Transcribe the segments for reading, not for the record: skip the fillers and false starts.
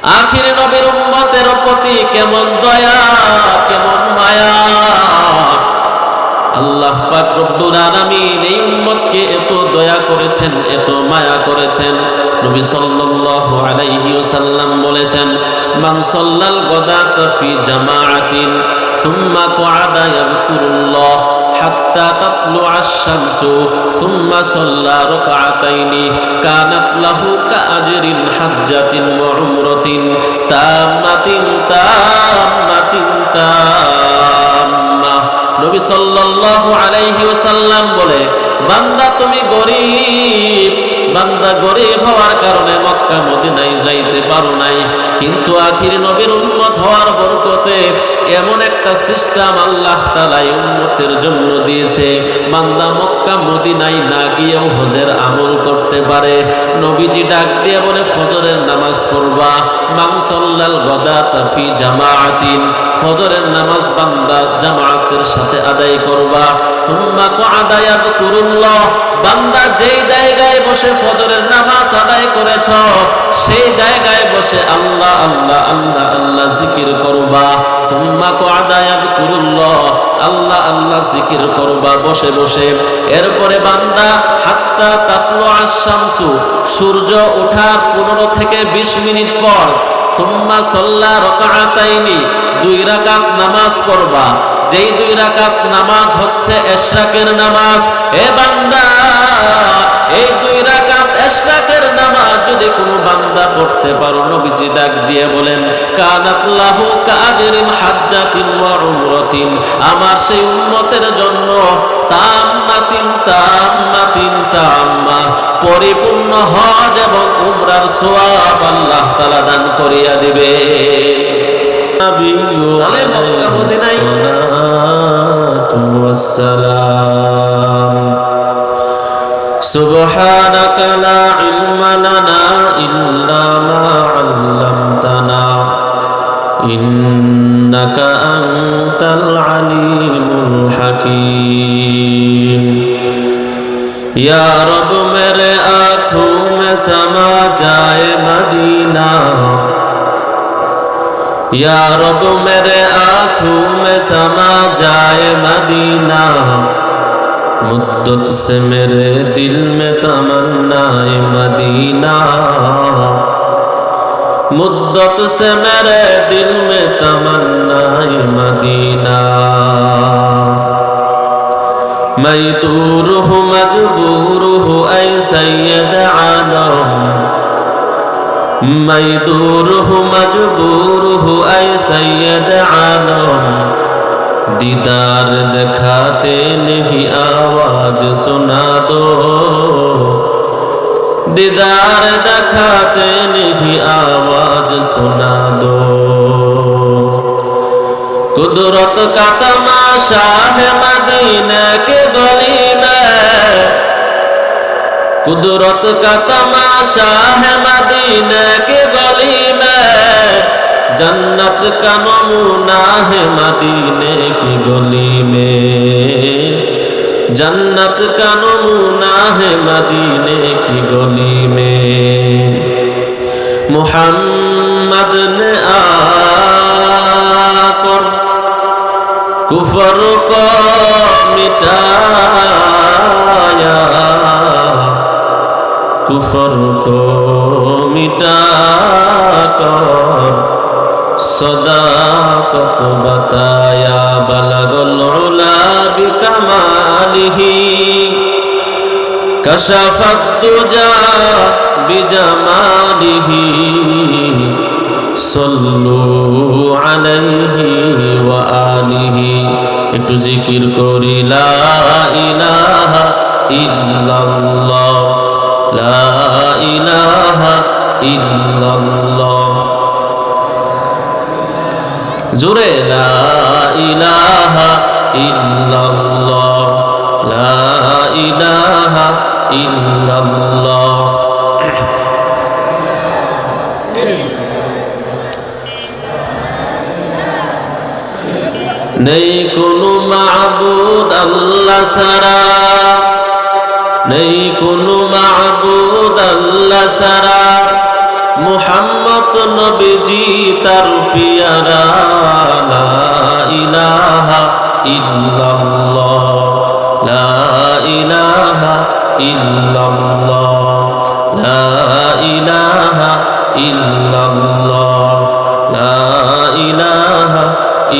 আখির নবীর উম্মতের প্রতি কেমন দয়া, কেমন মায়া। আল্লাহ পাক রব্বুল আলামিন এই উম্মতকে এত দয়া করেছেন, এত মায়া করেছেন। নবী সাল্লাল্লাহু আলাইহি ওয়াসাল্লাম বলেছেন, মান সাল্লাল গাদাতা ফি জামাআতিন সুম্মা ক্বাদা ইয়াযকুরুল্লাহ হাত্তা তাতলুআ আশ-শামসু সুম্মা সাল্লা রাকআতাইনি কানাত লাহু কাআজরিন হাজ্জাতিন ওয়া উমরাতিন তাম্মাতিন তাম্মাতিন তাম্মা। নবী সাল্লাল্লাহু আলাইহি ওয়াসাল্লাম বলে, বান্দা তুমি গরীব, বান্দা গরীব হওয়ার কারণে মক্কা মদিনায় যাইতে পারো নাই, কিন্তু আখির নবীর উম্মত হওয়ার বরকতে এমন একটা সিস্টেম আল্লাহ তাআলা এই উম্মতের জন্য দিয়েছে, বান্দা মক্কা মদিনায় না গিয়েও হজের আমল করতে পারে। নবীজি ডাক দিয়ে বলে, ফজরের নামাজ পড়বা, মান সাল্লাল গাদাতা ফি জামাআতিন, ফজরের নামাজ বান্দা জামাতের সাথে আদায় করবা। সুম্মা ক্বাদা ইয়াযকুরুল্লাহ, বান্দা যেই জায়গায় বসে ফজরের নামাজ আদায় করেছ সেই জায়গায় বসে আল্লাহ আল্লাহ আল্লাহ আল্লাহ জিকির করবা। সুম্মা ক্বাদা ইয়াযকুরুল্লাহ, আল্লাহ আল্লাহ জিকির করবা বসে বসে। এরপরে বান্দা হাত্তা তাতলুআ আশ-শামসু, সূর্য ওঠার 15 থেকে 20 মিনিট পর সুম্মা সাল্লা রাকআতাইনি, 2 রাকাত নামাজ পড়বা। যেই 2 রাকাত নামাজ হচ্ছে ইশরাকের নামাজ। এ বান্দা, এই 2 রাকাত ইশরাকের নামাজ যদি কোনো বান্দা পড়তে পারো, নবীজি ডাক দিয়ে বলেন, কানাত লাহু কাআজরিন হাজ্জাতিন ওয়া উমরাতিন, আমার সেই উম্মতের জন্য তাম্মাতিন তাম্মাতিন তাম্মা, পরিপূর্ণ হজ এবং উমরার সওয়াব আল্লাহ তাআলা দান করিয়া দিবে। তাহলে মক্কা মদিনায় সুবহানাকা লা ইলমা লানা ইল্লা মা আল্লামতানা ইন্নাকা আনতাল আলিমুল হাকীম। ইয়া রব মেরে आँखों में समा जाए मदीना, या रब मेरे आँखों में समा जाए मदीना, मुद्दत से मेरे दिल में तमन्नाए मदीना, मुद्दत से मेरे दिल में तमन्नाए मदीना। मैं दूर हूँ मजबूर हूँ ऐ सैयद आलम, मैं दूर हूँ मजबूर हूँ ऐ सैयद आलम, दीदार दिखाते नहीं आवाज सुना दो, दीदार दिखाते नहीं आवाज सुना दो। कुदरत का तमाशा है मदीने के गली में, कुदरत का तमाशा है मदीने के गली में, जन्नत का नमूना है मदीने की गली में, जन्नत का नमूना है मदीने की गली में। मुहम्मद ने आकर कुफर को मिटाया, कुफर को मिटाकर सदाकत बताया, बलगुल उला बिकमालिही कशफत दुजा बिजमालिही, सल्लु अलैहि व आलिहि। একটু জিকির করি, লা ইলাহা ইল্লাল্লাহ, লা ইলাহা ইল্লাল্লাহ, জোরে লা ইলাহা ইল্লাল্লাহ, লা ইলাহা ইল্লাল্লাহ। নেই কোনো মাবুদ আল্লাহ ছাড়া, নেই কোনো মাবুদ আল্লাহ ছাড়া, মুহাম্মদ নবীজি তার পিয়ারা লা ইলাহা ইল্লাল্লাহ লা ইলাহা ইল্লাল্লাহ লা ইলাহা ইল্লাল্লাহ লা ইলাহা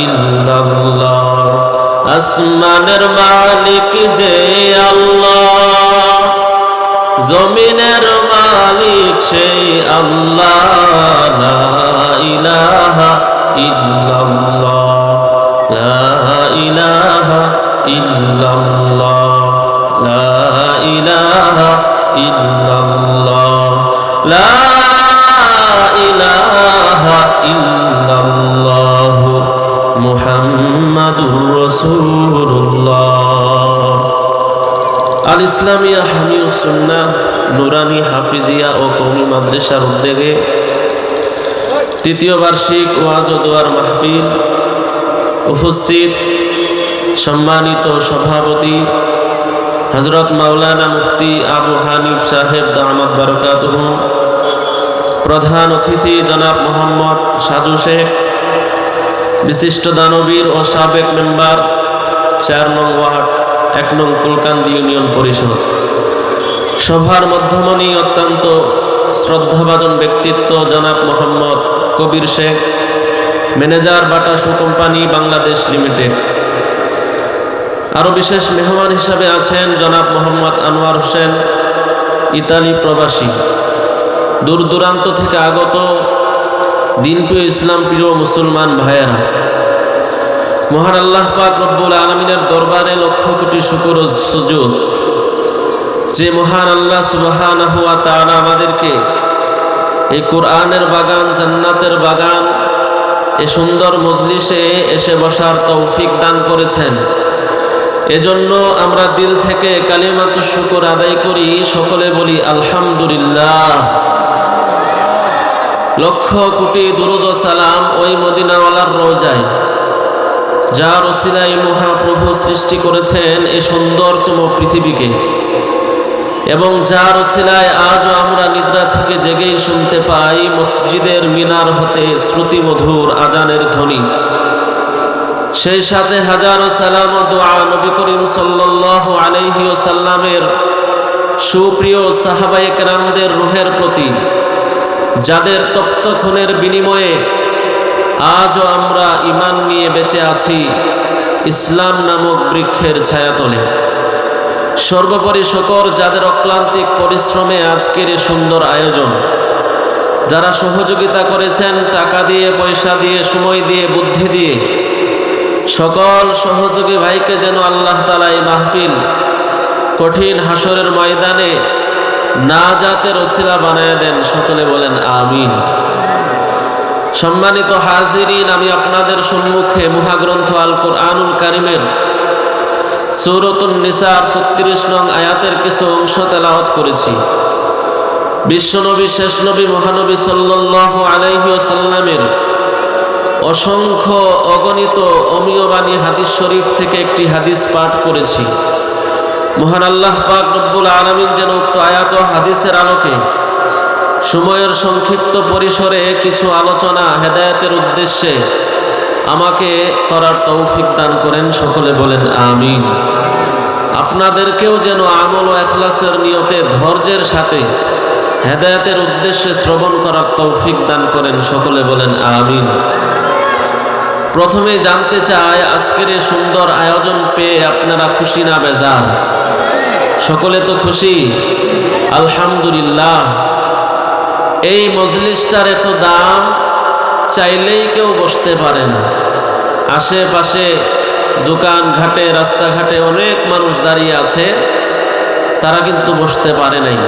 ইল্লাল্লাহ। আসমানের মালিক যে আল্লাহ, জমিনের মালিক সেই আল্লাহ, লা ইলাহা ইল্লাল্লাহ লা ইলাহা ইল্লাল্লাহ লা ইলাহা ইল্লাল্লাহ লা ইলাহা ইল্লাল্লাহ মুহাম্মাদুর রাসূলুল্লাহ। আল ইসলামিয়া হামিউস সুন্নাহ নুরানি হাফিজিয়া ও কওমি মাদ্রাসার উদ্যোগে তৃতীয় বার্ষিক ওয়াজ ও দোয়ার মাহফিল, উপস্থিত সম্মানিত সভাপতি হযরত মাওলানা মুফতি আবু হানিফ সাহেব দামাত বারাকাতুহু, প্রধান অতিথি জনাব মোহাম্মদ সাজু শেখ, বিশিষ্ট দানবীর ও সাবেক মেম্বার ৪ নং ওয়ার্ড ১ নং কুলকান্দি ইউনিয়ন পরিষদ, সভার মধ্যমণি অত্যন্ত শ্রদ্ধাভাজন ব্যক্তিত্ব জনাব মোহাম্মদ কবির শেখ, ম্যানেজার বাটা শু কোম্পানি বাংলাদেশ লিমিটেড। আরও বিশেষ মেহমান হিসাবে আছেন জনাব মোহাম্মদ আনোয়ার হোসেন, ইতালি প্রবাসী, দূর দূরান্ত থেকে আগত দিনপ্রিয় ইসলাম প্রিয় মুসলমান ভাইয়েরা। মহান আল্লাহ পাক রব্বুল আলামিনের দরবারে লক্ষ কোটি শুকর ও সুজুদ, যে মহান আল্লাহ সুবহানাহু ওয়া তাআলা আমাদেরকে এই কোরআনের বাগান, জান্নাতের বাগান, এই সুন্দর মজলিসে এসে বসার তৌফিক দান করেছেন। এজন্য আমরা দিল থেকে কালিমাতুশ শুকর আদায় করি, সকলে বলি আলহামদুলিল্লাহ। লক্ষ কোটি দুরূদ ও সালাম ওই মদিনাওয়ালার রওজায়, যার ওসিলায় মহাপ্রভু সৃষ্টি করেছেন এই সুন্দরতম পৃথিবীকে, এবং যার ওসিলায় আজও আমরা নিদ্রা থেকে জেগেই শুনতে পাই মসজিদের মিনার হতে শ্রুতিমধুর আজানের ধ্বনি। সেই সাথে হাজারো সালাম ও দোয়া নবী করিম সাল্লাল্লাহু আলাইহি ওয়াসাল্লামের সুপ্রিয় সাহাবায়ে কেরামদের রূহের প্রতি, যাদের তপ্ত খুনের বিনিময়ে আজও আমরা ঈমান নিয়ে বেঁচে আছি ইসলাম নামক বৃক্ষের ছায়াতলে। সর্বোপরি শুকর যাদের অক্লান্তিক পরিশ্রমে আজকের এই সুন্দর আয়োজন, যারা সহযোগিতা করেছেন টাকা দিয়ে, পয়সা দিয়ে, সময় দিয়ে, বুদ্ধি দিয়ে, সকল সহযোগী ভাইকে যেন আল্লাহ তাআলা এই মাহফিল কঠিন হাসরের ময়দানে নাজাতের ওসিলা বানায় দেন, সকলে বলেন আমিন। সম্মানিত হাজিরিন, আমি আপনাদের সম্মুখে মহাগ্রন্থ আল কুরআনুল কারীমের সূরাতুন নিসার ৩৬ নং আয়াতের কিছু অংশ তেলাওয়াত করেছি। বিশ্বনবী, শেষ নবী, মহানবী সাল্লাল্লাহু আলাইহি ওয়াসাল্লামের অসংখ্য অগণিত অমীয় বাণী হাদিস শরীফ থেকে একটি হাদিস পাঠ করেছি। মহান আল্লাহ পাক রব্বুল আলামিন যেন উক্ত আয়াত ও হাদিসের আলোকে সময়ের সংক্ষিপ্ত পরিসরে কিছু আলোচনা হেদায়েতের উদ্দেশ্যে আমাকে করার তৌফিক দান করেন, সকলে বলেন আমিন। আপনাদেরকেও যেন আমল ও ইখলাসের নিয়তে ধৈর্যের সাথে হেদায়েতের উদ্দেশ্যে শ্রবণ করার তৌফিক দান করেন, সকলে বলেন আমিন। প্রথমে জানতে চাই, আজকের এই সুন্দর আয়োজন পেয়ে আপনারা খুশি না বেজার? সকলে তো খুশি, আলহামদুলিল্লাহ। এই মজলিসটার এত দাম, চাইলেই কেউ বসতে পারে না। আশেপাশে দোকান ঘাটে, রাস্তাঘাটে অনেক মানুষ দাঁড়িয়ে আছে, তারা কিন্তু বসতে পারে নাই।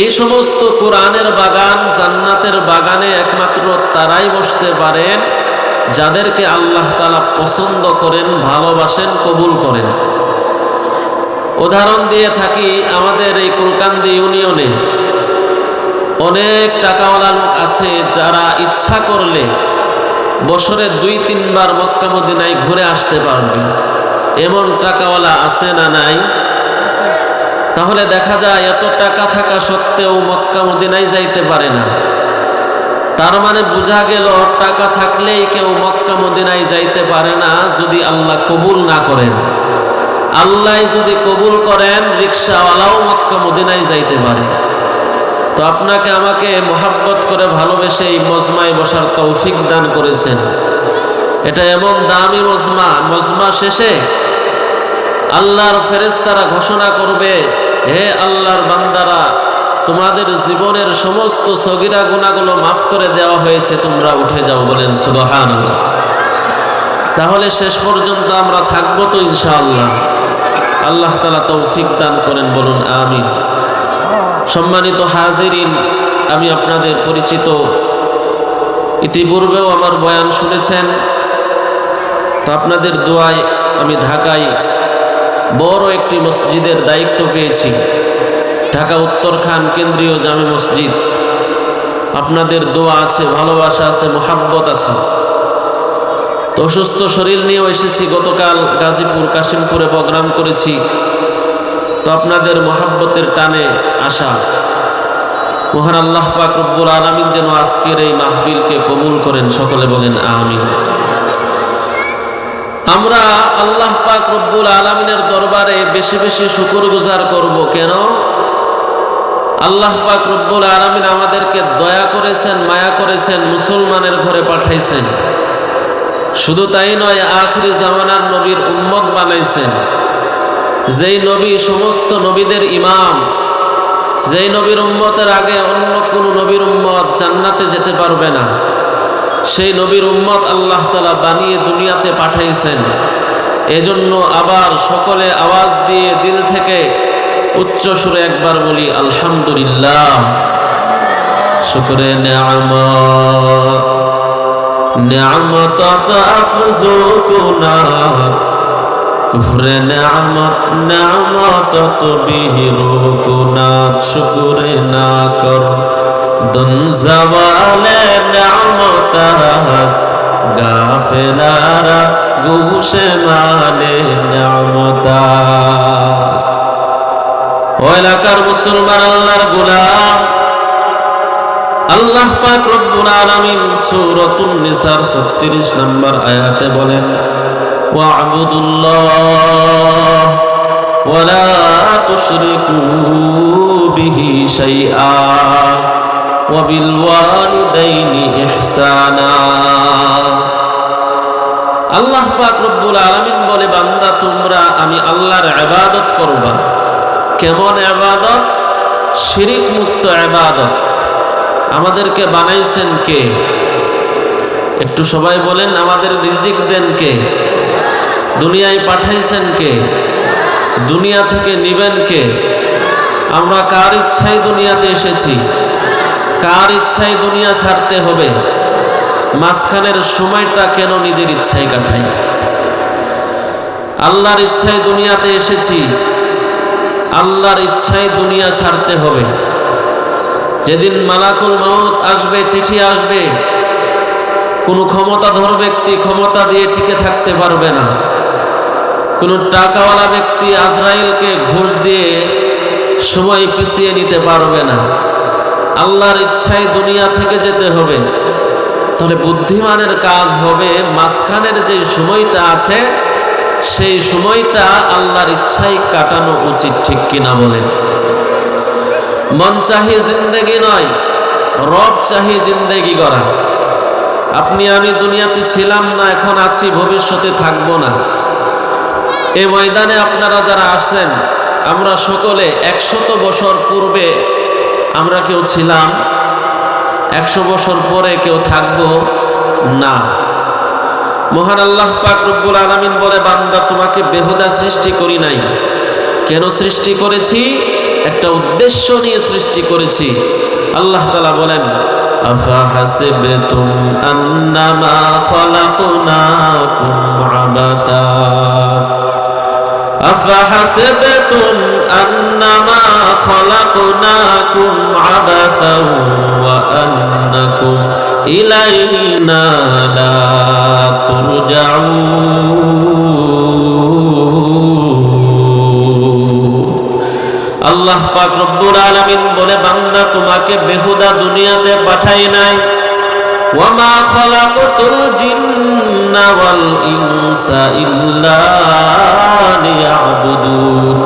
এই সমস্ত কোরআনের বাগান, জান্নাতের বাগানে একমাত্র তারাই বসতে পারেন যাদেরকে আল্লাহ তাআলা পছন্দ করেন, ভালোবাসেন, কবুল করেন। উদাহরণ দিয়ে থাকি, আমাদের এই কুলকান্দি ইউনিয়নে অনেক টাকাওয়ালা লোক আছে যারা ইচ্ছা করলে বছরে ২-৩ বার মক্কা মদিনায় ঘুরে আসতে পারবে। এমন টাকাওয়ালা আছে না নাই? তাহলে দেখা যায় এত টাকা থাকা সত্ত্বেও মক্কা মদিনায় যাইতে পারে না। তার মানে বোঝা গেল টাকা থাকলেই কেউ মক্কা মদিনায় যাইতে পারে না যদি আল্লাহ কবুল না করেন। আল্লাহ যদি কবুল করেন রিকশাওয়ালাও মক্কা মদিনায় যাইতে পারে। তো আপনাকে আমাকে মোহাব্বত করে ভালোবেসে এই মজমায় বসার তৌফিক দান করেছেন। এটা এমন দামি মজমা, মজমা শেষে আল্লাহর ফেরেশতারা ঘোষণা করবে, হে আল্লাহর বান্দারা, তোমাদের জীবনের সমস্ত সগীরা গুনাহগুলো মাফ করে দেওয়া হয়েছে, তোমরা উঠে যাও। বলেন সুবহানাল্লাহ। তাহলে শেষ পর্যন্ত আমরা থাকবো তো ইনশাআল্লাহ। আল্লাহ তাআলা তৌফিক দান করেন, বলুন আমিন। সম্মানিত হাজিরিন, আমি আপনাদের পরিচিত, ইতিপূর্বেও আমার বয়ান শুনেছেন। তো আপনাদের দোয়ায় আমি ঢাকায় বড় একটি মসজিদের দায়িত্ব পেয়েছি, ঢাকা উত্তরখান কেন্দ্রীয় জামে মসজিদ। আপনাদের দোয়া আছে, ভালোবাসা আছে, মোহাব্বত আছে। তো অসুস্থ শরীর নিয়েও এসেছি। গতকাল গাজীপুর কাশিমপুরে প্রোগ্রাম করেছি। তো আপনাদের মোহাব্বতের টানে আসা। মহান আল্লাহ পাক রব্বুল আলামিন যেন আজকের এই মাহফিলকে কবুল করেন, সকলে বলেন আমিন। আমরা আল্লাহ পাক রব্বুল আলামিনের দরবারে বেশি বেশি শুকরগুজার করব। কেন? আল্লাহ পাক রব্বুল আলামিন আমাদেরকে দয়া করেছেন, মায়া করেছেন, মুসলমানের ঘরে পাঠাইছেন। শুধু তাই নয়, আখিরি জামানার নবীর উম্মত বানাইছেন। যেই নবী সমস্ত নবীদের ইমাম, যেই নবীর উম্মতের আগে অন্য কোন নবীর উম্মত জান্নাতে যেতে পারবে না, সেই নবীর উম্মত আল্লাহ তাআলা বানিয়ে দুনিয়াতে পাঠাইছেন। এজন্য আবার সকলে আওয়াজ দিয়ে দিল থেকে উচ্চ সুরে একবার বলি আলহামদুলিল্লাহ। শুকরে নিয়ামত, নিয়ামত আফজুকুনা, কুফরে নিয়ামত, নিয়ামত বিহিরুকুনা। শুকরে না কর দুন জাওয়ালে নিয়ামত হাস্ত, গাফেলারা গুশে মালে নিয়ামত। ও এলাকার মুসলমান, আল্লাহর গোলাম, আল্লাহ পাক রব্বুল আলামিন সূরাতুন নিসার 36 নম্বর আয়াতে বলেন, ওয়া'বুদুল্লাহ ওয়া লা তুশরিকু বিহি শাইআ ওয়া বিল ওয়ালিদাইনি ইহসানা। আল্লাহ পাক রব্বুল আলামিন বলে, বান্দা তোমরা আমি আল্লাহর ইবাদত করবা। কেমন ইবাদত? শিরিক মুক্ত ইবাদত। আমাদেরকে বানাইছেন কে? একটু সবাই বলেন, আমাদের রিজিক দেন কে? দুনিয়ায় পাঠাইছেন কে? দুনিয়া থেকে নিবেন কে? আমরা কার ইচ্ছায় দুনিয়াতে এসেছি? কার ইচ্ছায় দুনিয়া ছাড়তে হবে? মাঝখানের সময়টা কেন নিজের ইচ্ছায় কাটাই? আল্লাহর ইচ্ছায় দুনিয়াতে এসেছি, আল্লাহর ইচ্ছায় দুনিয়া ছাড়তে হবে। যেদিন মালাকুল মউত আসবে, চিঠি আসবে, কোন ক্ষমতাধর ব্যক্তি ক্ষমতা দিয়ে টিকে থাকতে পারবে না। কোন টাকাওয়ালা ব্যক্তি আজরাইলকে ঘুষ দিয়ে সময় পিছিয়ে নিতে পারবে না। আল্লাহর ইচ্ছায় দুনিয়া থেকে যেতে হবে। তাহলে বুদ্ধিমানের কাজ হবে মাঝখানের যে সময়টা আছে, সেই সময়টা আল্লাহর ইচ্ছায় কাটানো উচিত। ঠিক কিনা বলেন? মন চাহি জিন্দেগি নয়, রব চাহি জিন্দেগি করা। আপনি আমি দুনিয়াতে ছিলাম না, এখন আছি, ভবিষ্যতে থাকবো না। এই ময়দানে আপনারা যারা আসছেন, আমরা সকলে 100 বছর পূর্বে আমরা কেউ ছিলাম, 100 বছর পরে কেউ থাকবো না। মহান আল্লাহ পাক রব্বুল আলামিন বলে, বান্দা তোমাকে বেহুদা সৃষ্টি করি নাই। কেন সৃষ্টি করেছি? একটা উদ্দেশ্য নিয়ে সৃষ্টি করেছি। আল্লাহ তাআলা বলেন, আফাহাসিবতুম আন্নামা খালাকনাকুম আবাসা, আফাহাসিবতুম আন্নামা খালাকনাকুম আবাসা ওয়া আন্নাকুম ইলাইনা লা তুরজাউন। আল্লাহ পাক রব্বুল আলামিন বলে, বান্দা তোমাকে বেহুদা দুনিয়াতে পাঠাই নাই। ওয়ামা খালাকতুল জিন্না ওয়াল ইনসা ইল্লা লিয়াবুদুন।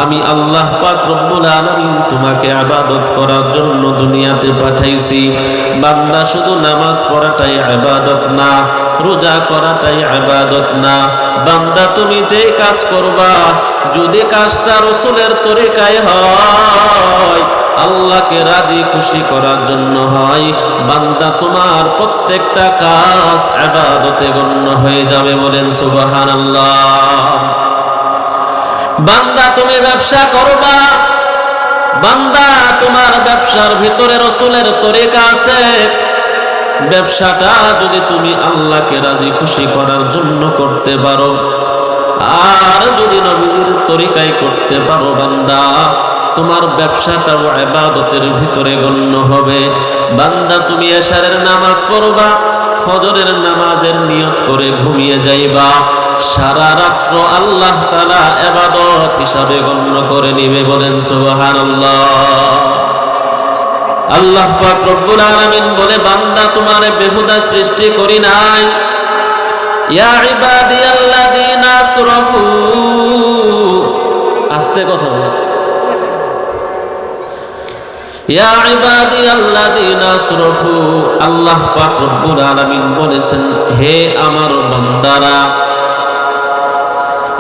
আমি আল্লাহ পাক রব্বুল আলামিন তোমাকে ইবাদত করার জন্য দুনিয়াতে পাঠাইছি। বান্দা শুধু নামাজ পড়াটাই ইবাদত না, রোজা করাটাই ইবাদত না। বান্দা তুমি যে কাজ করবা, যদি কাজটা রাসূলের তরিকায় হয়, আল্লাহকে রাজি খুশি করার জন্য হয়, বান্দা তোমার প্রত্যেকটা কাজ ইবাদতে গণ্য হয়ে যাবে। বলেন সুবহানাল্লাহ। বান্দা তুমি ব্যবসা করবা, বান্দা তোমার ব্যবসার ভিতরে রাসূলের তরিকা আছে। ব্যবসাটা যদি তুমি আল্লাহকে রাজি খুশি করার জন্য করতে পারো, আর যদি নবীজির তরিকায় করতে পারো, বান্দা তোমার ব্যবসাটাও ইবাদতের ভিতরে গণ্য হবে। বান্দা তুমি এশারের নামাজ পড়বা, ফজরের নামাজের নিয়ত করে ঘুমিয়ে যাইবা, সারা রাত্র আল্লাহ তাআলা ইবাদত হিসাবে গণ্য করে নিবে। বলেন সুবহানাল্লাহ। আল্লাহ পাক রব্বুল আলামিন বলে, বান্দা তোমারে বেহুদা সৃষ্টি করি নাই। ইয়া ইবাদিয়াল্লাযীনা আসরাফু, আস্তে কথা বলো। ইয়া ইবাদিয়াল্লাযীনা আসরাফু, আল্লাহ পাক রব্বুল আলামিন বলেছেন, হে আমার বান্দারা।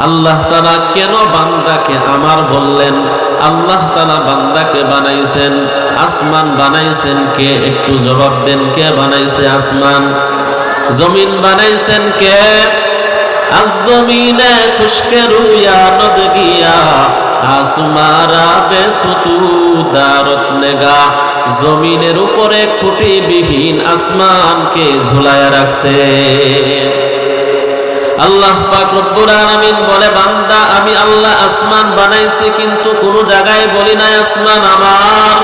আল্লাহ তাআলা কেন বান্দাকে আমার বললেন? আল্লাহ তাআলা বান্দাকে বানাইছেন, আসমান বানাইছেন কে? একটু জবাব দেন, কে বানাইছে আসমান? জমিন বানাইছেন কে? আজ জমিনে খুশকে রুয়া নদ গিয়া, আসমারা বেসুতু দারত নেগা। জমিনের উপরে খুঁটিবিহীন আসমানকে ঝুলায়া রাখছে। আল্লাহ পাক রব্বুল আলামিন বলে, বান্দা আমি আল্লাহ আসমান বানাইছি, কিন্তু কোন জায়গায় বলি নাই আসমান আমার।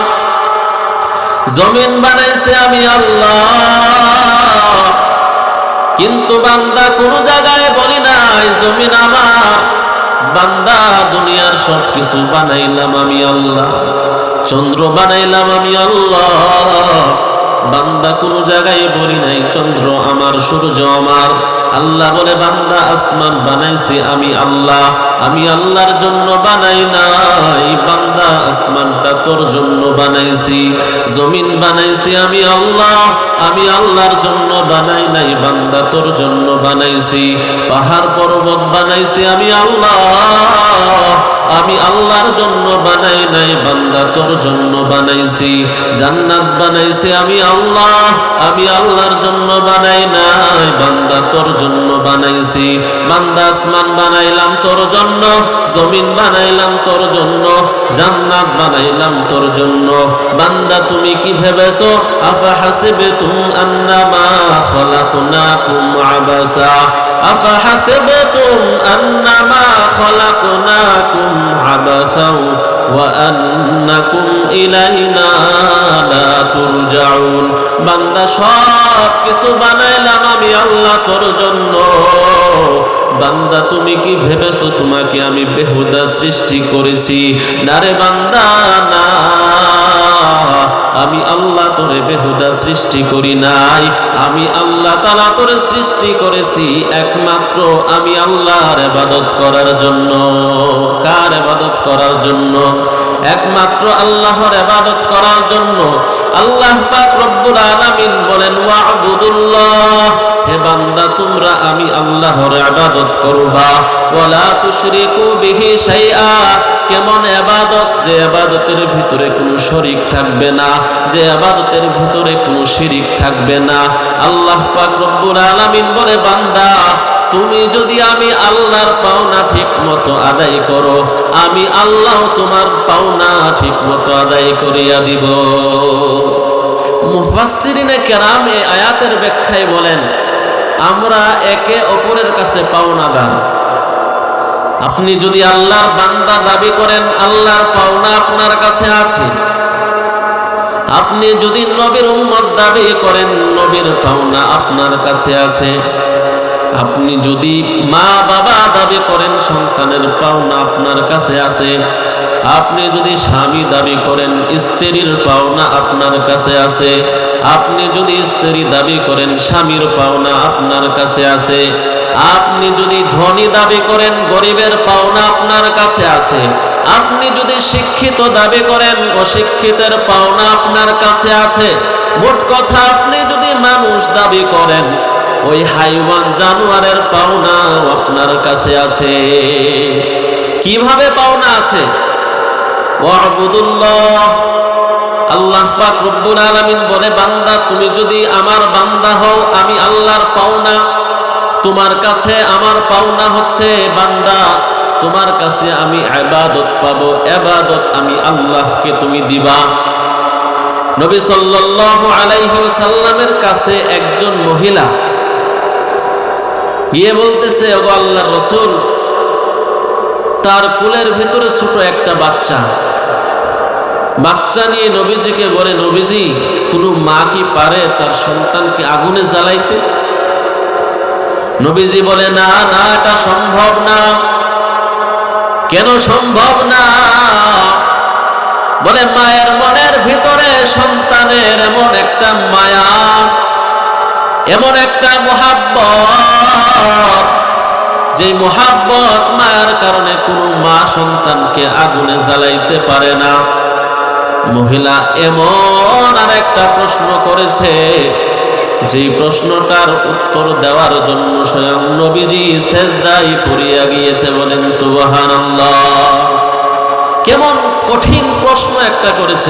জমিন বানাইছে আমি আল্লাহ, কিন্তু বান্দা কোন জায়গায় বলি নাই জমিন আমার। বান্দা দুনিয়ার সব কিছু বানাইলাম আমি আল্লাহ, চন্দ্র বানাইলাম আমি আল্লাহ। বান্দা কোন জায়গায় বলি নাই চন্দ্র আমার, সূর্য আমার। আল্লাহ বলে, বান্দা আসমান বানাইছি আমি আল্লাহ, আমি আল্লাহর জন্য বানাই নাই। বান্দা আসমানটা তোর জন্য বানাইছি। জমিন বানাইছি আমি আল্লাহ, আমি আল্লাহর জন্য বানাই নাই। বান্দা তোর জন্য বানাইছি। পাহাড় পর্বত বানাইছি আমি আল্লাহ, আমি আল্লাহর জন্য বানাই নাই। বান্দা তোর জন্য বানাইছি। জান্নাত বানাইছি আমি আল্লাহ, আমি আল্লাহর জন্য বানাই নাই। বান্দা তোর জন্য বানাইছি। বান্দা আসমান বানাইলাম তোর জন্য, জমিন বানাইলাম তোর জন্য, জান্নাত বানাইলাম তোর জন্য। বান্দা তুমি কি ভেবেছো? আফা হাসিবতুম আন্নামা খলাকনাকুম আবাসা, আফা হাসিবতুম আন্নামা খলাকনাকুম আবাসাও ওয়া আন্নাকুম ইলাইনা লা তুরজাউন। বান্দা সব কিছু বানাইলাম আমি আল্লাহ তোর জন্য। বান্দা তুমি কি ভেবেছো তোমাকে আমি বেহুদা সৃষ্টি করেছি? না রে বান্দা, না, আমি আল্লাহ তোরে বেহুদা সৃষ্টি করি নাই। আমি আল্লাহ তাআলা তোরে সৃষ্টি করেছি একমাত্র আমি আল্লাহর ইবাদত করার জন্য। কার ইবাদত করার জন্য? একমাত্র আল্লাহর ইবাদত করার জন্য। আল্লাহ পাক রব্বুল আলামিন বলেন, ওয়া'বুদুল্লাহ, হে বান্দা তোমরা আমি আল্লাহর ইবাদত করবা। ওয়ালা তুশরিকু বিহি শাইআ, কেমন ইবাদত? যে ইবাদতের ভিতরে কোনো শরীক থাকবে না, যে ইবাদতের ভিতরে কোনো শিরিক থাকবে না। আল্লাহ পাক রব্বুল আলামিন বলে, বান্দা তুমি যদি আমি আল্লাহর পাওনা ঠিক মতো আদায় করো, আমি আল্লাহ তোমার পাওনা ঠিক মতো আদায় করিয়া দিব। মুফাসসিরিনে কেরাম এই আয়াতের ব্যাখ্যায় বলেন, আমরা একে অপরের কাছে পাওনাদার। আপনি যদি আল্লাহর বান্দা দাবি করেন, আল্লাহর পাওনা আপনার কাছে আছে। আপনি যদি নবীর উম্মত দাবি করেন, নবীর পাওনা আপনার কাছে আছে। আপনি যদি মা বাবা দাবি করেন, সন্তানের পাওনা আপনার কাছে আছে। আপনি যদি স্বামী দাবি করেন স্ত্রীর পাওনা আপনার কাছে আছে, আপনি যদি স্ত্রী দাবি করেন স্বামীর পাওনা আপনার কাছে আছে, আপনি যদি ধনী দাবি করেন গরিবের পাওনা আপনার কাছে আছে, আপনি যদি শিক্ষিত দাবি করেন অশিক্ষিতের পাওনা আপনার কাছে আছে। মোট কথা আপনি যদি মানুষ দাবি করেন ওই হাইওয়ান জানোয়ারের পাওনাও আপনার কাছে আছে। কিভাবে পাওনা আছে? ওয়াবুদুল্লাহ, আল্লাহ পাক রব্বুল আলামিন বলে, বান্দা তুমি যদি আমার বান্দা হও, আমি আল্লাহর পাওনা তোমার কাছে, আমার পাওনা হচ্ছে বান্দা তোমার কাছে আমি ইবাদত পাবো, ইবাদত আমি আল্লাহকে তুমি দিবা। নবী সাল্লাল্লাহু আলাইহি ওয়াসাল্লামের কাছে একজন মহিলা গিয়ে বলতেছে, ওগো আল্লাহর রাসূল, তার কোলের ভিতরে ছোট একটা বাচ্চা নিয়ে নবীজিকে বলে, নবীজি কোনো মা কি পারে তার সন্তানকে আগুনে জ্বালাইতে? নবীজি বলে, না না, এটা সম্ভব না। কেন সম্ভব না? বলে, মায়ের মনের ভিতরে সন্তানের এমন একটা মায়া, এমন একটা মুহাব্বত, যে মুহাব্বত মায়ার কারণে কোনো মা সন্তানকে আগুনে জ্বালাইতে পারে না। মহিলা এমন আর একটা প্রশ্ন করেছে, যেই প্রশ্নটার উত্তর দেওয়ার জন্য স্বয়ং নবীজি সেজদায় পড়িয়া গিয়েছে। বলেন সুবহানাল্লাহ। কেমন কঠিন প্রশ্ন একটা করেছে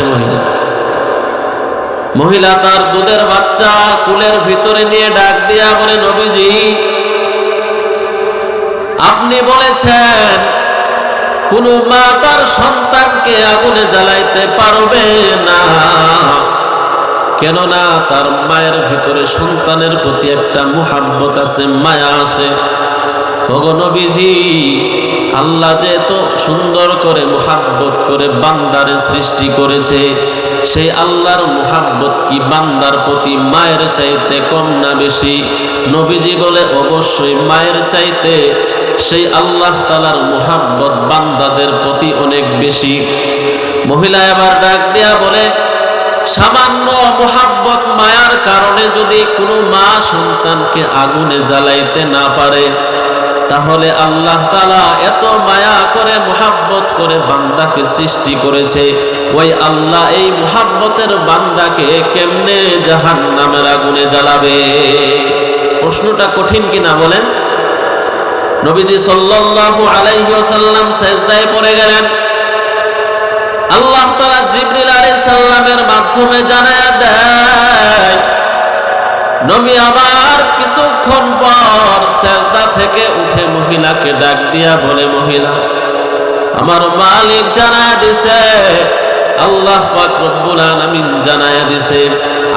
মহিলা তার দুধের বাচ্চা কুলের ভিতরে নিয়ে ডাক দিয়া বলে, নবীজি আপনি বলেছেন কোন মা তার সন্তানকে আগুনে জ্বালাইতে পারবে না, কেননা তার মায়ের ভিতরে সন্তানের প্রতি একটা মুহাব্বত আছে, মায়া আছে। ওগো নবীজি, আল্লাহ যে এত সুন্দর করে মুহাব্বত করে বান্দারে সৃষ্টি করেছে, সেই আল্লাহর মুহাব্বত কি বান্দার প্রতি মায়ের চাইতে কম না বেশি? নবীজি বলে, অবশ্যই মায়ের চাইতে সেই আল্লাহ তাআলার মুহাব্বত বান্দাদের প্রতি অনেক বেশি। মহিলা এবার ডাক দিয়া বলে, সামান্য মুহাব্বত মায়ার কারণে যদি কোনো মা সন্তানকে আগুনে জ্বালাইতে না পারে, তাহলে আল্লাহ তাআলা এত মায়া করে মুহাব্বত করে বান্দাকে সৃষ্টি করেছে, ওই আল্লাহ এই মুহাব্বতের বান্দাকে কেমনে জাহান্নামের আগুনে জ্বালাবে? প্রশ্নটা কঠিন কিনা বলেন? নবীজি সাল্লাল্লাহু আলাইহি ওয়াসাল্লাম সিজদায় পড়ে গেলেন। আল্লাহ তাআলা জিবরিল আলাইহিস সালামের মাধ্যমে জানায়া দেয়, নবী আবার কিছুক্ষণ পর সিজদা থেকে উঠে মহিলাকে ডাক দিয়া বলে, মহিলা আমার মালিক জানায়া দিছে, আল্লাহ পাক রব্বুল আলামিন জানায়া দিছে,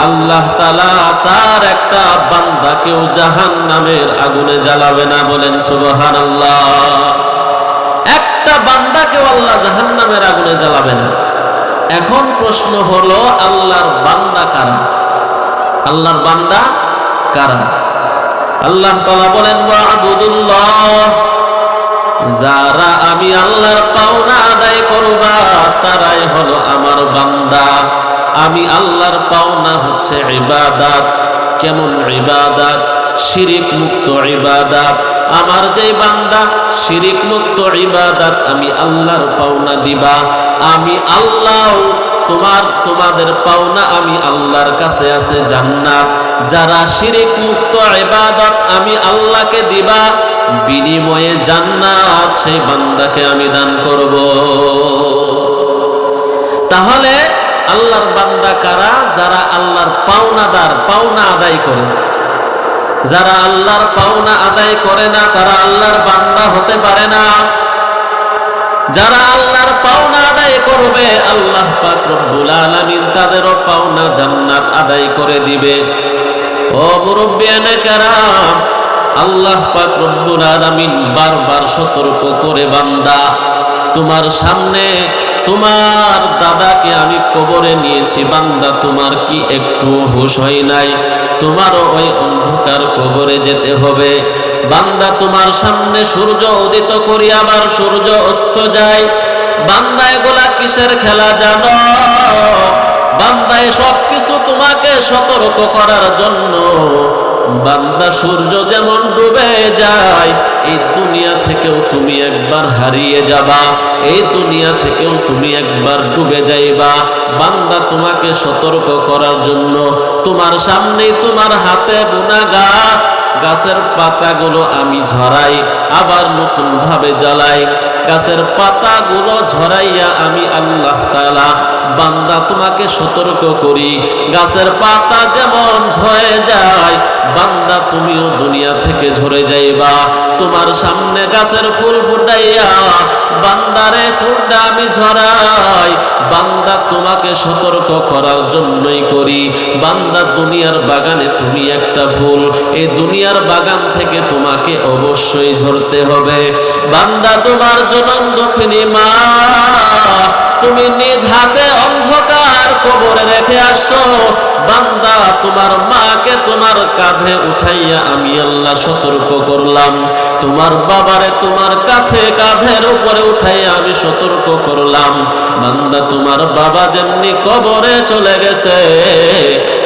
আল্লাহ তাআলা তার একটা বান্দাকেও জাহান্নামের আগুনে জ্বালাবে না। বলেন সুবহানাল্লাহ। একটা বান্দাকেও আল্লাহ জাহান্নামের আগুনে জ্বালাবে না। এখন প্রশ্ন হলো, আল্লাহর বান্দা কারা? আল্লাহর বান্দা কারা? আল্লাহ তাআলা বলেন, ওয়া'বুদুল্লাহ, যারা আমি আল্লাহর পাওনা আদায় করবা তারাই হলো আমার বান্দা। আমি আল্লাহর পাওনা হচ্ছে ইবাদত। কেমন ইবাদত? শিরিক মুক্ত ইবাদত। আমার যে বান্দা শিরিক মুক্ত ইবাদত আমি আল্লাহর পাওনা দিবা, আমি আল্লাহ তোমাদের পাওনা আমি আল্লাহর কাছে আছে জান্নাত। যারা শিরিক মুক্ত ইবাদত আমি আল্লাহকে দিবা, বিনিময়ে জান্নাত সেই বান্দাকে আমি দান করব। তাহলে আল্লাহর বান্দা কারা? যারা আল্লাহর পাওনাদার, পাওনা আদায় করে। যারা আল্লাহর পাওনা আদায় করে না তারা আল্লাহর বান্দা হতে পারে না। যারা আল্লাহর পাওনা আদায় করবে, আল্লাহ পাক রব্বুল আলামিন তাদেরও পাওনা জান্নাত আদায় করে দিবে। ও মুরব্বিয়ানে কেরাম, আল্লাহ পাক রব্বুল আলামিন বারবার সতর্ক করে, বান্দা তোমার সামনে তোমার দাদাকে আমি কবরে নিয়েছি, বান্দা তোমার কি একটু হুঁশ হয় নাই? তোমারও ওই অন্ধকার কবরে যেতে হবে। বান্দা তোমার সামনে সূর্য উদিত করি আবার সূর্য অস্ত যায়, বান্দা এগুলা কিসের খেলা জানো? বান্দা সব কিছু তোমাকে সতর্ক করার জন্য। বান্দা সূর্য যেমন ডুবে যায়, এই দুনিয়া থেকেও তুমি একবার হারিয়ে যাবা, এই দুনিয়া থেকেও তুমি একবার ডুবে যাইবা। বান্দা তোমাকে সতর্ক করার জন্য তোমার সামনে তোমার হাতে বোনা গাছ, গাছের পাতাগুলো আমি ঝরাই আবার নতুন ভাবে জ্বালাই। গাছের পাতাগুলো ঝরাইয়া আমি আল্লাহ তাআলা বান্দা তোমাকে সতর্ক করি। গাছের পাতা যেমন ঝরে যায়, বান্দা তুমিও দুনিয়া থেকে ঝরে যাইবা। তোমার সামনে গাছের ফুল ফুটাইয়া বান্দারে ফুলটা আমি ঝরাই, বান্দা তোমাকে সতর্ক করার জন্যই করি। বান্দা দুনিয়ার বাগানে তুমি একটা ফুল, এই দুনিয়ার বাগান থেকে তোমাকে অবশ্যই ঝরতে হবে। বান্দা তোমার জনম দুঃখিনী মা, তুমি নিজ হাতে অন্ধকার কবরে রেখে আসছো। বান্দা তোমার মাকে তোমার কাঁধে উঠাইয়া আমি আল্লাহ সতর্ক করলাম। তোমার বাবারে তোমার কাঁধের উপরে উঠাইয়া আমি সতর্ক করলাম। বান্দা তোমার বাবা যেমনি কবরে চলে গেছে,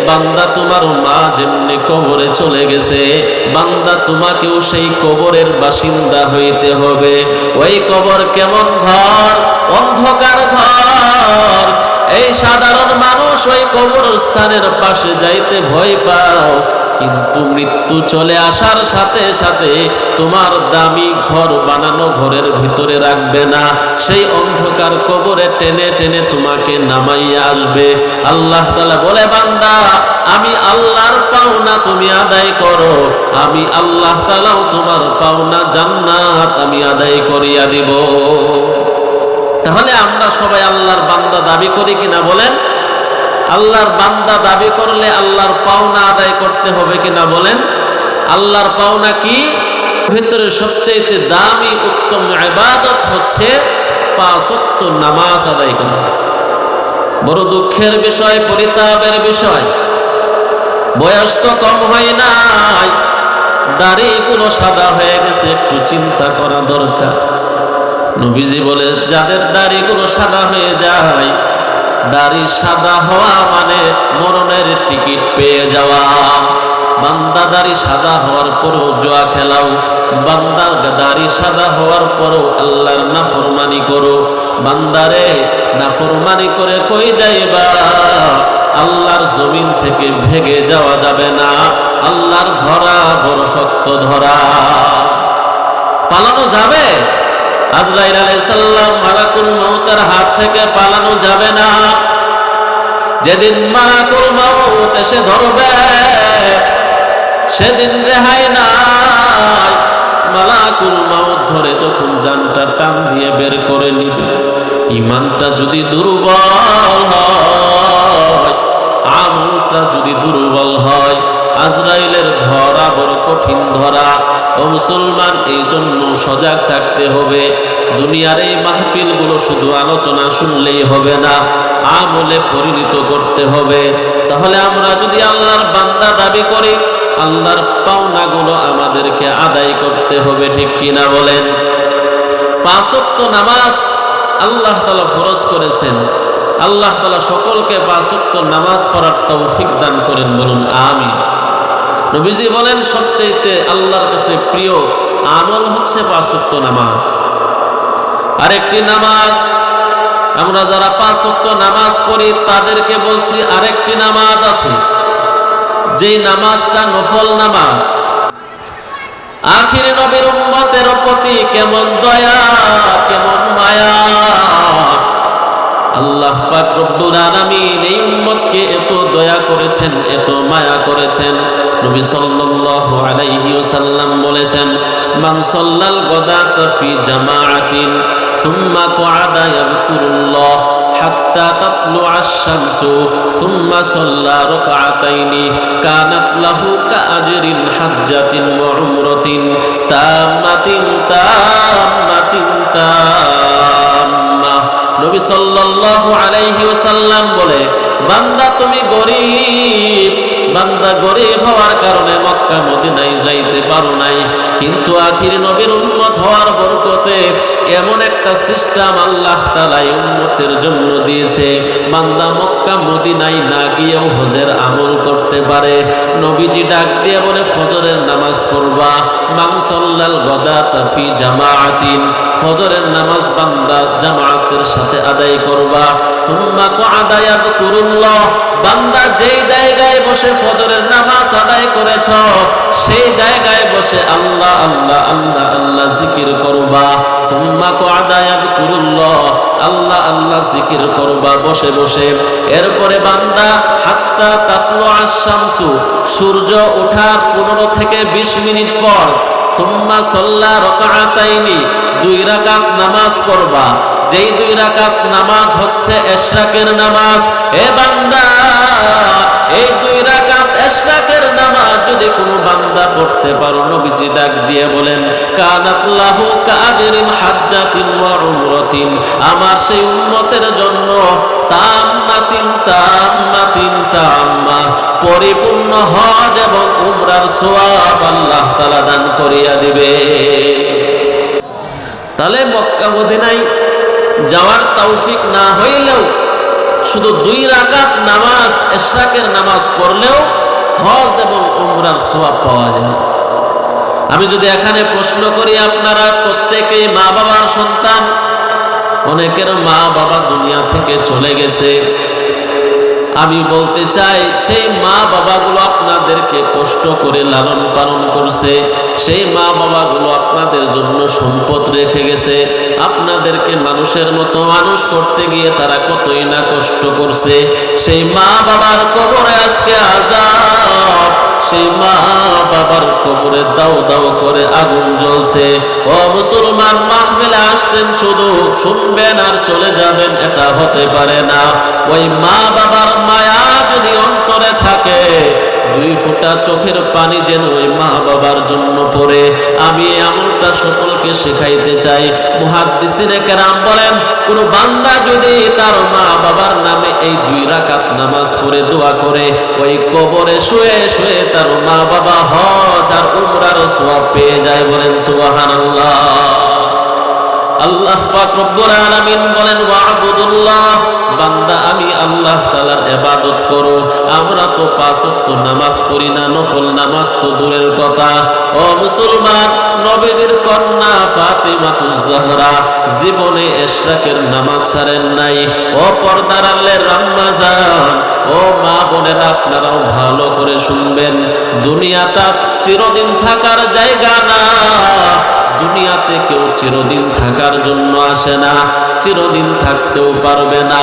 বান্দা তোমার মা যেমনি কবরে চলে গেছে, বান্দা তোমাকেও সেই কবরের বাসিন্দা হইতে হবে। ওই কবর কেমন ঘর? অন্ধকার ঘর। এই সাধারণ মানুষ ওই কবরস্থানের পাশে যাইতে ভয় পাও, কিন্তু মৃত্যু চলে আসার সাথে সাথে তোমার দামি ঘর বানানো ঘরের ভিতরে রাখবে না, সেই অন্ধকার কবরে টেনে টেনে তোমাকে নামাইয়া আসবে। আল্লাহ তাআলা বলে, বান্দা আমি আল্লাহর পাওনা তুমি আদায় করো, আমি আল্লাহ তাআলাও তোমার পাওনা জান্নাত আমি আদায় করিয়া দিব। তাহলে আমরা সবাই আল্লাহর বান্দা দাবি করি কিনা বলেন? আল্লাহর বান্দা দাবি করলে আল্লাহর পাওনা আদায় করতে হবে কিনা বলেন? আল্লাহর পাওনা কি? ভিতরে সবচেয়ে দামি উত্তম ইবাদত হচ্ছে 5 ওয়াক্ত নামাজ আদায় করা। বড় দুঃখের বিষয়, পরিতাপের বিষয়, বয়স তো কম হয় নাই, দাড়িগুলো সাদা হয়ে গেছে, একটু চিন্তা করা দরকার। নবীজি বলে, যাদের দাড়িগুলো সাদা হয়ে যায়, দাড়ি সাদা হওয়া মানে মরণের টিকিট পেয়ে যাওয়া। বান্দা দাড়ি সাদা হওয়ার পরও জুয়া খেলাও, বান্দার দাড়ি সাদা হওয়ার পরও আল্লাহর নাফরমানি করো। বান্দারে নাফরমানি করে কই যাইবা? আল্লাহর জমিন থেকে ভেগে যাওয়া যাবে না। আল্লাহর ধরা বড় শক্ত ধরা, পালানো যাবে? আজরাইল আলাইহিস সালাম মালাকুল মউতের হাত থেকে পালানো যাবে না। যেদিন মালাকুল মউত এসে ধরবে, সেদিন রেহাই নাই। মালাকুল মউত ধরে যখন জানটা টান দিয়ে বের করে নিবে, ঈমানটা যদি দুর্বল হয়, আমলটা যদি দুর্বল হয়, আজরাইলের ধরা বড় কঠিন ধরা। ও মুসলমান, এই জন্য সজাগ থাকতে হবে। দুনিয়ার এই মাহফিলগুলো শুধু আলোচনা শুনলেই হবে না, আমলে পরিণত করতে হবে। তাহলে আমরা যদি আল্লাহর বান্দা দাবি করি, আল্লাহর পাওনাগুলো আমাদেরকে আদায় করতে হবে, ঠিক কিনা বলেন? 5 ওয়াক্ত নামাজ আল্লাহ তাআলা ফরজ করেছেন। আল্লাহ তাআলা সকলকে 5 ওয়াক্ত নামাজ পড়ার তৌফিক দান করেন, বলুন আমিন। নবীজি বলেন, সবচেয়ে আল্লাহর কাছে প্রিয় আমল হচ্ছে 5 ওয়াক্ত নামাজ। আরেকটি নামাজ, আমরা যারা 5 ওয়াক্ত নামাজ পড়ি তাদেরকে বলছি, আরেকটি নামাজ আছে, যেই নামাজটা নফল নামাজ। আখিরি নবীর উম্মতের প্রতি কেমন দয়া, কেমন মায়া! আল্লাহ পাক রব্বুল আলামিন এই উম্মতকে এত দয়া করেছেন, এত মায়া করেছেন। নবী সাল্লাল্লাহু আলাইহি ওয়াসাল্লাম বলেছেন, মান সাল্লাল গাদাতা ফি জামাআতিন সুম্মা ক্বাদা ইয়াযকুরুল্লাহ হাত্তা তাতলুআশ শামসু সুম্মা সাল্লা রাকআতাইনি কানাত লাহু কাআজরিল হাজ্জাতিন ওয়া উমরাতিন তাম্মাতিন তাম্মা। নবী সাল্লাল্লাহু আলাইহি ওয়াসাল্লাম বলে, বান্দা তুমি গরীব, বান্দা গরিব হওয়ার কারণে মক্কা মদিনায় যাইতে পারো নাই, কিন্তু আখির নবীর উম্মত হওয়ার বরকতে এমন একটা সিস্টেম আল্লাহ তাআলা উম্মতের জন্য দিয়েছে, বান্দা মক্কা মদিনায় না গিয়েও হজের আমল করতে পারে। নবীজি ডাক দিয়ে বলে ফজরের নামাজ পড়বা, মান সাল্লাল গাদাতা ফি জামাআতিন, ফজরের নামাজ বান্দা জামাতের সাথে আদায় করবা। সুম্মা ক্বাদা ইয়াযকুরুল্লাহ, বান্দা যেই জায়গায় বসে ফজরের নামাজ আদায় করেছ সেই জায়গায় বসে আল্লাহ আল্লাহ আল্লাহ আল্লাহ জিকির করবা। সুম্মা ক্বাদা ইয়াযকুরুল্লাহ, আল্লাহ আল্লাহ জিকির করবা বসে বসে। এরপরে বান্দা হাত্তা তাতলু আশ-শামসু, সূর্য ওঠার 15 থেকে 20 মিনিট পর সুম্মা সাল্লা রাকাতাইনি, 2 রাকাত নামাজ পড়বা। যেই 2 রাকাত নামাজ হচ্ছে ইশরাকের নামাজ। এ বান্দা, এই 2 রাকাত ইশরাকের নামাজ যদি কোনো বান্দা পড়তে পারো, নবীজি ডাক দিয়ে বলেন কানাত লাহু কাআজরিন হাজ্জাতিন ওয়া উমরাতিন, আমার সেই উম্মতের জন্য তাম্মাতিন তাম্মাতিন তাম্মা, পরিপূর্ণ হজ এবং উমরার সওয়াব আল্লাহ তাআলা দান করিয়া দিবে। তাহলে মক্কা মদিনায় যাওয়ার তৌফিক না হইলেও শুধু 2 রাকাত নামাজ ইশরাকের নামাজ পড়লেও হজ এবং উমরার সওয়াব পাওয়া যায়। আমি যদি এখানে প্রশ্ন করি, আপনারা প্রত্যেকেই মা বাবার সন্তান, অনেকের মা বাবা দুনিয়া থেকে চলে গেছে। আমি বলতে চাই, সেই মা বাবাগুলো আপনাদেরকে কষ্ট করে লালন পালন করছে, সেই মা বাবাগুলো আপনাদের জন্য সম্পদ রেখে গেছে। আপনাদেরকে মানুষের মতো মানুষ করতে গিয়ে তারা কতই না কষ্ট করছে। সেই মা বাবার কবরে আজকে আযাব, সেই মা বাবার কবরে দাও দাও করে আগুন জ্বলছে। ও মুসলমান, মাহফিলে আসছেন শুধু শুনবেন আর চলে যাবেন, এটা হতে পারে না। ওই মা বাবার মায়া যদি অন্তরে থাকে, 2 ফোঁটা চোখের পানি যেন ওই মা বাবার জন্য পড়ে। আমি এমনটা সকলকে শেখাইতে চাই। মুহাদ্দিসিনে কেরাম বলেন, কোন বান্দা যদি তার মা বাবার নামে এই 2 রাকাত নামাজ পড়ে দোয়া করে, ওই কবরে শুয়ে শুয়ে তার মা বাবা হজ আর উমরার সওয়াব পেয়ে যায়। বলেন সুবহানাল্লাহ। আল্লাহ পাক রব্বুল আলামিন বলেন ওয়া'বুদুল্লাহ, বান্দা আমি আল্লাহ তাআলার ইবাদত করো। আমরা তো 5 ওয়াক্ত নামাজ পড়ি না, নফল নামাজ তো দূরের কথা। ও মুসলমান, নবীর কন্যা ফাতিমাতুজ জাহরা জীবনে ইশরাকের নামাজ ছাড়েন নাই। ও পর্দার আড়ালের আম্মা জান, ও মা বোনেরা, আপনারাও ভালো করে শুনবেন, দুনিয়াটা চিরদিন থাকার জায়গা না। দুনিয়াতে কেউ চিরদিন থাকার জন্য আসে না, চিরদিন থাকতেও পারবে না।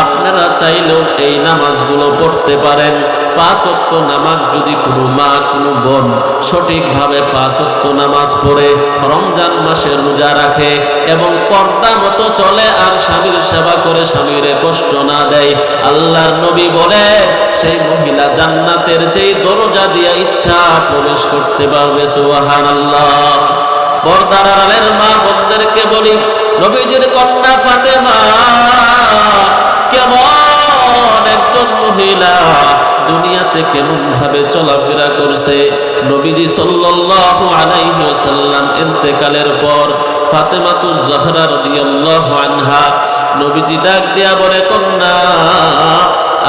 আপনারা চাইলেও এই নামাজগুলো পড়তে পারেন। 5 ওয়াক্ত নামাজ যদি কোনো মা কোনো বোন সঠিকভাবে 5 ওয়াক্ত নামাজ পড়ে, রমজান মাসে রোজা রাখে এবং পর্দা মতো চলে আর স্বামীর সেবা করে, স্বামীরে কষ্ট না দেয়, আল্লাহর নবী বলে সেই মহিলা জান্নাতের যেই দরজা দিয়ে ইচ্ছা প্রবেশ করতে পারবে। সুবহানাল্লাহ। পর্দার আড়ালের মা বোনদেরকে বলি, নবীজির কন্যা ফাতেমা কেমন একজন মহিলা, দুনিয়াতে কেমন ভাবে চলাফেরা করছে। নবীজি সাল্লাল্লাহু আলাইহি ওয়াসাল্লাম ইন্তেকালের পর ফাতেমাতুজ জাহরা রাদিয়াল্লাহু আনহা, নবীজি ডাক দিয়া বলে, কন্যা,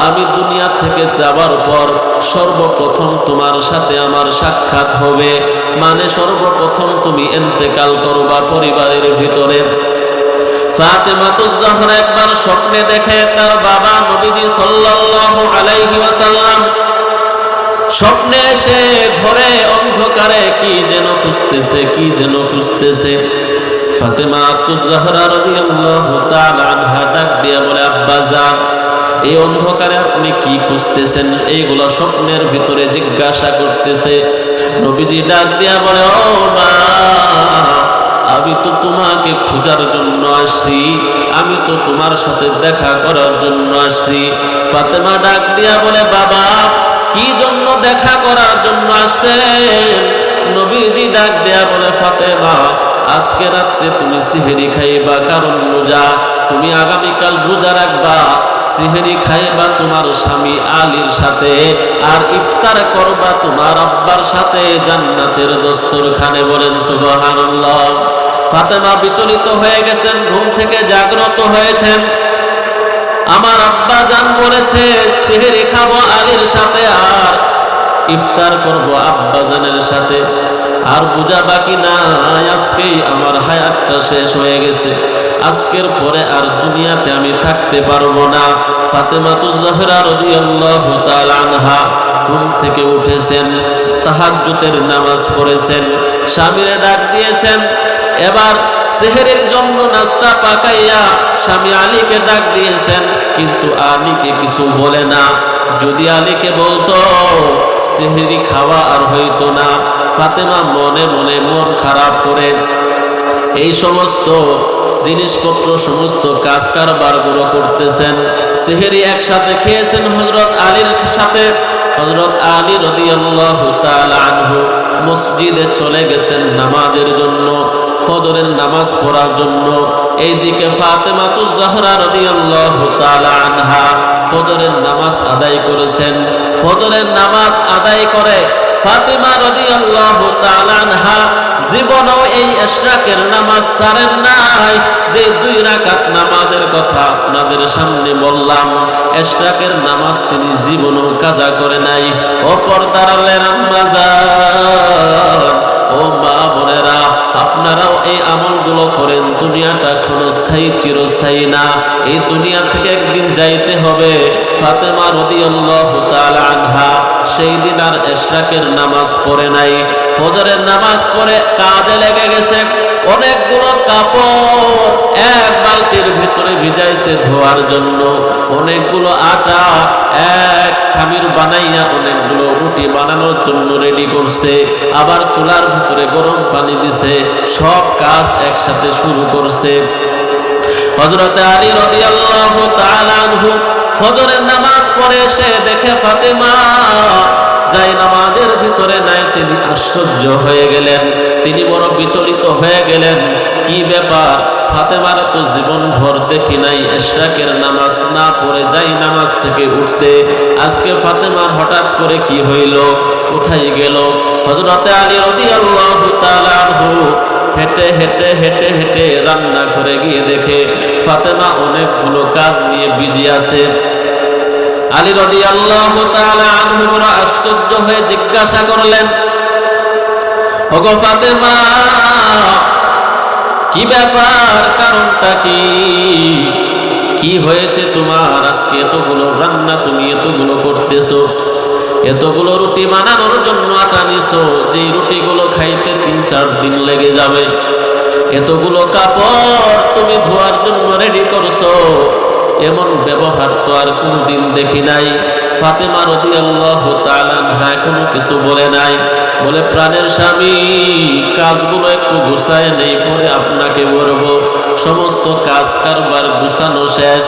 আমি দুনিয়া থেকে যাবার পর সর্বপ্রথম তোমার সাথে আমার সাক্ষাৎ হবে, মানে সর্বপ্রথম তুমি ইন্তেকাল করবা পরিবারের ভিতরে। ফাতেমাতুজ জাহরা একবার স্বপ্নে দেখে তার বাবা নবীজি সাল্লাল্লাহু আলাইহি ওয়াসাল্লাম স্বপ্নে এসে ঘরে অন্ধকারে কি যেন খুঁজতেছে। ফাতেমাতুজ জাহরা রাদিয়াল্লাহু তাআলা আনহা ডাক দিয়া বলে, আব্বা জান, এই অন্ধকারে আপনি কি খুঁজতেছেন? এইগুলা স্বপ্নের ভিতরে জিজ্ঞাসা করতেছে। নবীজি ডাক দিয়া বলে, ও মা, আমি তো তোমাকে খোঁজার জন্য আসছি, আমি তো তোমার সাথে দেখা করার জন্য আসছি। ফাতেমা ডাক দিয়া বলে, বাবা, কি জন্য দেখা করার জন্য আসছেন? নবীজি ডাক দিয়া বলে, ফাতেমা, আজকে রাতে তুমি সিহরি খাইবা, কারণ রোজা, তুমি আগামীকাল রোজা রাখবা, সিহরি খাইবা তোমার স্বামী আলীর সাথে, আর ইফতার করবা তোমার আব্বার সাথে জান্নাতের দস্তরখানে। বলেন সুবহানাল্লাহ। ফাতেমা বিচলিত হয়ে গেছেন, ঘুম থেকে জাগ্রত হয়েছেন। আমার আব্বা জান বলেছে সিহরি খাবো আলীর সাথে আর ইফতার করব আব্বা জানের সাথে, আর বুঝা বাকি নাই, আজকেই আমার হায়াতটা শেষ হয়ে গেছে, আজকের পরে আর দুনিয়াতে আমি থাকতে পারবো না। ফাতেমাতুজ জাহরা রাদিয়াল্লাহু তাআলা আনহা ঘুম থেকে উঠেছেন, তাহাজ্জুদের নামাজ পড়েছেন, স্বামীরে ডাক দিয়েছেন। এবার সেহরির জন্য নাস্তা পাকাইয়া স্বামী আলীকে ডাক দিয়েছেন, কিন্তু আলীকে কিছু বলে না। যদি আলীকে বলতো সেহরি খাওয়া আর হইতো না। ফাতেমা মনে মনে মন খারাপ করে এই সমস্ত জিনিসপত্র, সমস্ত কাজ কারবারগুলো করতেছেন। সেহরি একসাথে খেয়েছেন হযরত আলীর সাথে। হযরত আলী রাদিয়াল্লাহু তাআলা আনহু মসজিদে চলে গেছেন নামাজের জন্য, ফজরের নামাজ পড়ার জন্য। এইদিকে ফাতেমাতুজ জাহরা রাদিয়াল্লাহু তাআলা আনহা ফজরের নামাজ আদায় করেছেন। ফজরের নামাজ আদায় করে ফাতেমা রাদিয়াল্লাহু তাআলা আনহা জীবনেও এই ইশরাকের নামাজ ছাড়েন নাই। যে 2 রাকাত নামাজের কথা আপনাদের সামনে বললাম, ইশরাকের নামাজ তিনি জীবনেও কাজা করে নাই। ও পর্দার আলের আম্মা জান, ও মা বোনেরা, আপনারাও এই আমলগুলো করেন। দুনিয়াটা ক্ষণস্থায়ী, চিরস্থায়ী না। এই দুনিয়া থেকে একদিন যাইতে হবে। ফাতেমা রাদিয়াল্লাহু তাআলা আনহা সেই দিন আর ইশরাকের নামাজ পড়ে নাই, ফজরের নামাজ পড়ে কাজে লেগে গেছে। অনেকগুলো কাপড় এক বালতির ভিতরে ভিজাইছে ধোয়ার জন্য, অনেকগুলো আটা এক খামির বানাইয়া অনেকগুলো রুটি বানানোর জন্য রেডি করছে, আবার চুলার ভিতরে গরম পানি দিছে, সব কাজ একসাথে শুরু করছে। হযরত আলী রাদিয়াল্লাহু তাআলা আনহু ফজরের নামাজ পড়ে এসে দেখে ফাতেমা যাই নামাজের ভিতরে নাই। তিনি আশ্চর্য হয়ে গেলেন, তিনি বড় বিচলিত হয়ে গেলেন। কি ব্যাপার, ফাতেমার তো জীবন ভর দেখি নাই ইশরাকের নামাজ না পড়ে যাই নামাজ থেকে উঠতে, আজকে ফাতেমার হঠাৎ করে কি হইল, কোথায় গেল? হযরত আলী রাদিয়াল্লাহু তাআলা আনহু হেঁটে হেঁটে হেঁটে হেঁটে রান্না করে গিয়ে দেখে ফাতেমা অনেকগুলো কাজ নিয়ে বিজি আছে। আলী রাদিয়াল্লাহু তাআলা আনহু বড় আশ্চর্য হয়ে জিজ্ঞাসা করলেন, ওগো ফাতেমা, কি ব্যাপার, কারণটা কি? কি হয়েছে তোমার? আজকে এতগুলো রান্না তুমি এতগুলো করতেছো, এতগুলো রুটি বানানোর জন্য আটা নিছো, যেই রুটিগুলো খাইতে 3-4 দিন লেগে যাবে। এতগুলো কাপড় তুমি ধোয়ার জন্য রেডি করছো, এমন ব্যবহার তো আর কোনদিন দেখি নাই। ফাতেমা রাদিয়াল্লাহু তাআলা আনহা এখনো কিছু বলে নাই। বলে, প্রাণের স্বামী, কাজগুলো একটু গুছায় নেই, পরে আপনাকে বলবো। সমস্ত কাজ কারবার গুছানো শেষ।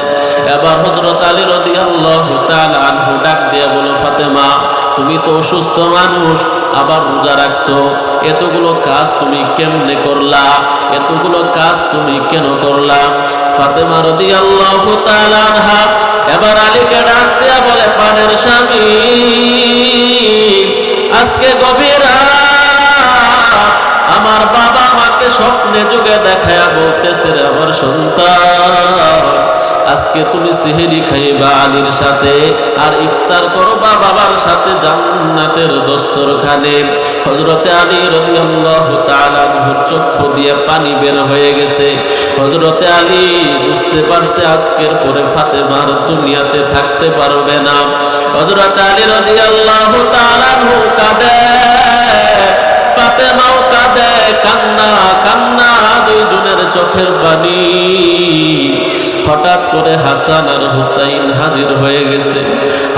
এবার হযরত আলী রাদিয়াল্লাহু তাআলা আনহু ডাক দিয়ে বলো, ফাতেমা, তুমি তো অসুস্থ মানুষ, আবার রোজা রাখছো, এতগুলো কাজ তুমি কেমনে করলা? এতগুলো কাজ তুমি কেন করলা? ফাতেমা রাদিয়াল্লাহু তাআলা আনহা এবার আলীকে ডাক দিয়া বলে, প্রাণের স্বামী, আজকে গভীর রাত আমার বাবা আমাকে স্বপ্নে যুগে দেখায়া বলতেছে, রে আমার সন্তান, আজকে তুমি সিহরি খাইবা আলীর সাথে, আর ইফতার করবা বাবার সাথে জান্নাতের দস্তরখানে। হযরতে আলী রাদিয়াল্লাহু তাআলা আনহুর চক্ষু দিয়ে পানি বের হয়ে গেছে। হযরতে আলী বুঝতে পারছে আজকের পরে ফাতেমার দুনিয়াতে থাকতে পারবে না। হযরতে আলী রাদিয়াল্লাহু তাআলা আনহু কাঁদে, ফাতেমাও কাঁদে, কান্না কান্না, দুইজনের চোখের পানি। হঠাৎ করে হাসান আর হুসাইন হাজির হয়ে গেছে।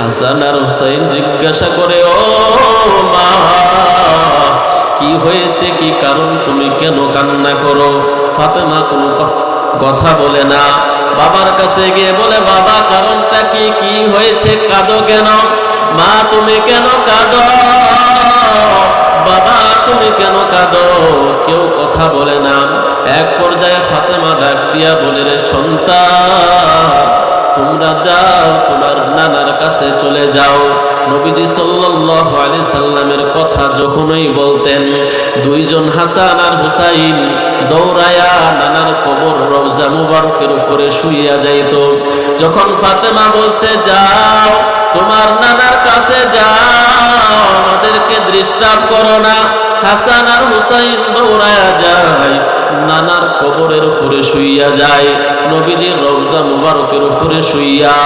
হাসান আর হুসাইন জিজ্ঞাসা করে, ও মা, কি হয়েছে, কি কারণ, তুমি কেন কান্না করো? ফাতেমা কোনো কথা বলে না। বাবার কাছে গিয়ে বলে, বাবা, কারণটা কি, কি হয়েছে, কাঁদো কেন? মা, তুমি কেন কাঁদো? বাবা, তুমি কেন কাঁদো? কেউ কথা বলে না। এক পর্যায়ে ফাতেমা ডাক দিয়া বলে, রে সন্তান, তোমরা যাও, তোমার নানার কাছে চলে যাও। নবীজি সাল্লাল্লাহু আলাইহি সাল্লামের কথা যখনই বলতেন, দুইজন হাসান আর হুসাইন দৌড়ায়া নানার কবর রওজা মুবারকের উপরে শুইয়া যাইত। যখন ফাতেমা বলছে যাও, তোমার নানার কাছে যাও, আমাদেরকে ডিস্টার্ব করো না, হাসান আর হুসাইন দৌড়ায়া যায়, নানার কবরের উপরে শুইয়া যায়, নবীজির রওজা মুবারকের উপরে শুইয়া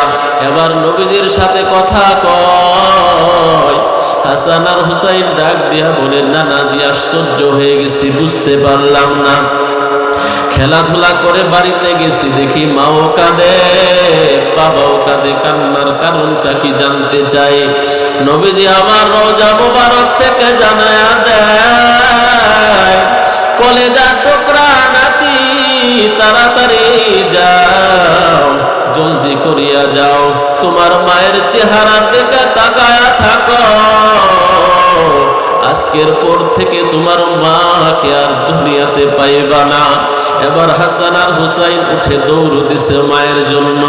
এবার নবীজির সাথে কথা কয়। হাসান আর হুসাইন ডাক দিয়া বলেন, নানাজি আশ্চর্য হয়ে গেছি, বুঝতে পারলাম না, খেলাধুলা করে বাড়িতে গেছি, দেখি মাও কাঁদে, বাবাও কাঁদে, কান্নার কারণটা কি জানতে চাই। নবীজি আমার রওজা মুবারক থেকে জানায়া দেয়, কলেজার টুকরা নাতি, তাড়াতাড়ি যাও, জলদি করিয়া যাও, তোমার মায়ের চেহারার দিকে তাকায়া থাকো, আজকের পর থেকে তোমার মাকে আর দুনিয়াতে পাইবা না। এবার হাসান আর হুসাইন উঠে দৌড় দিছে মায়ের জন্য,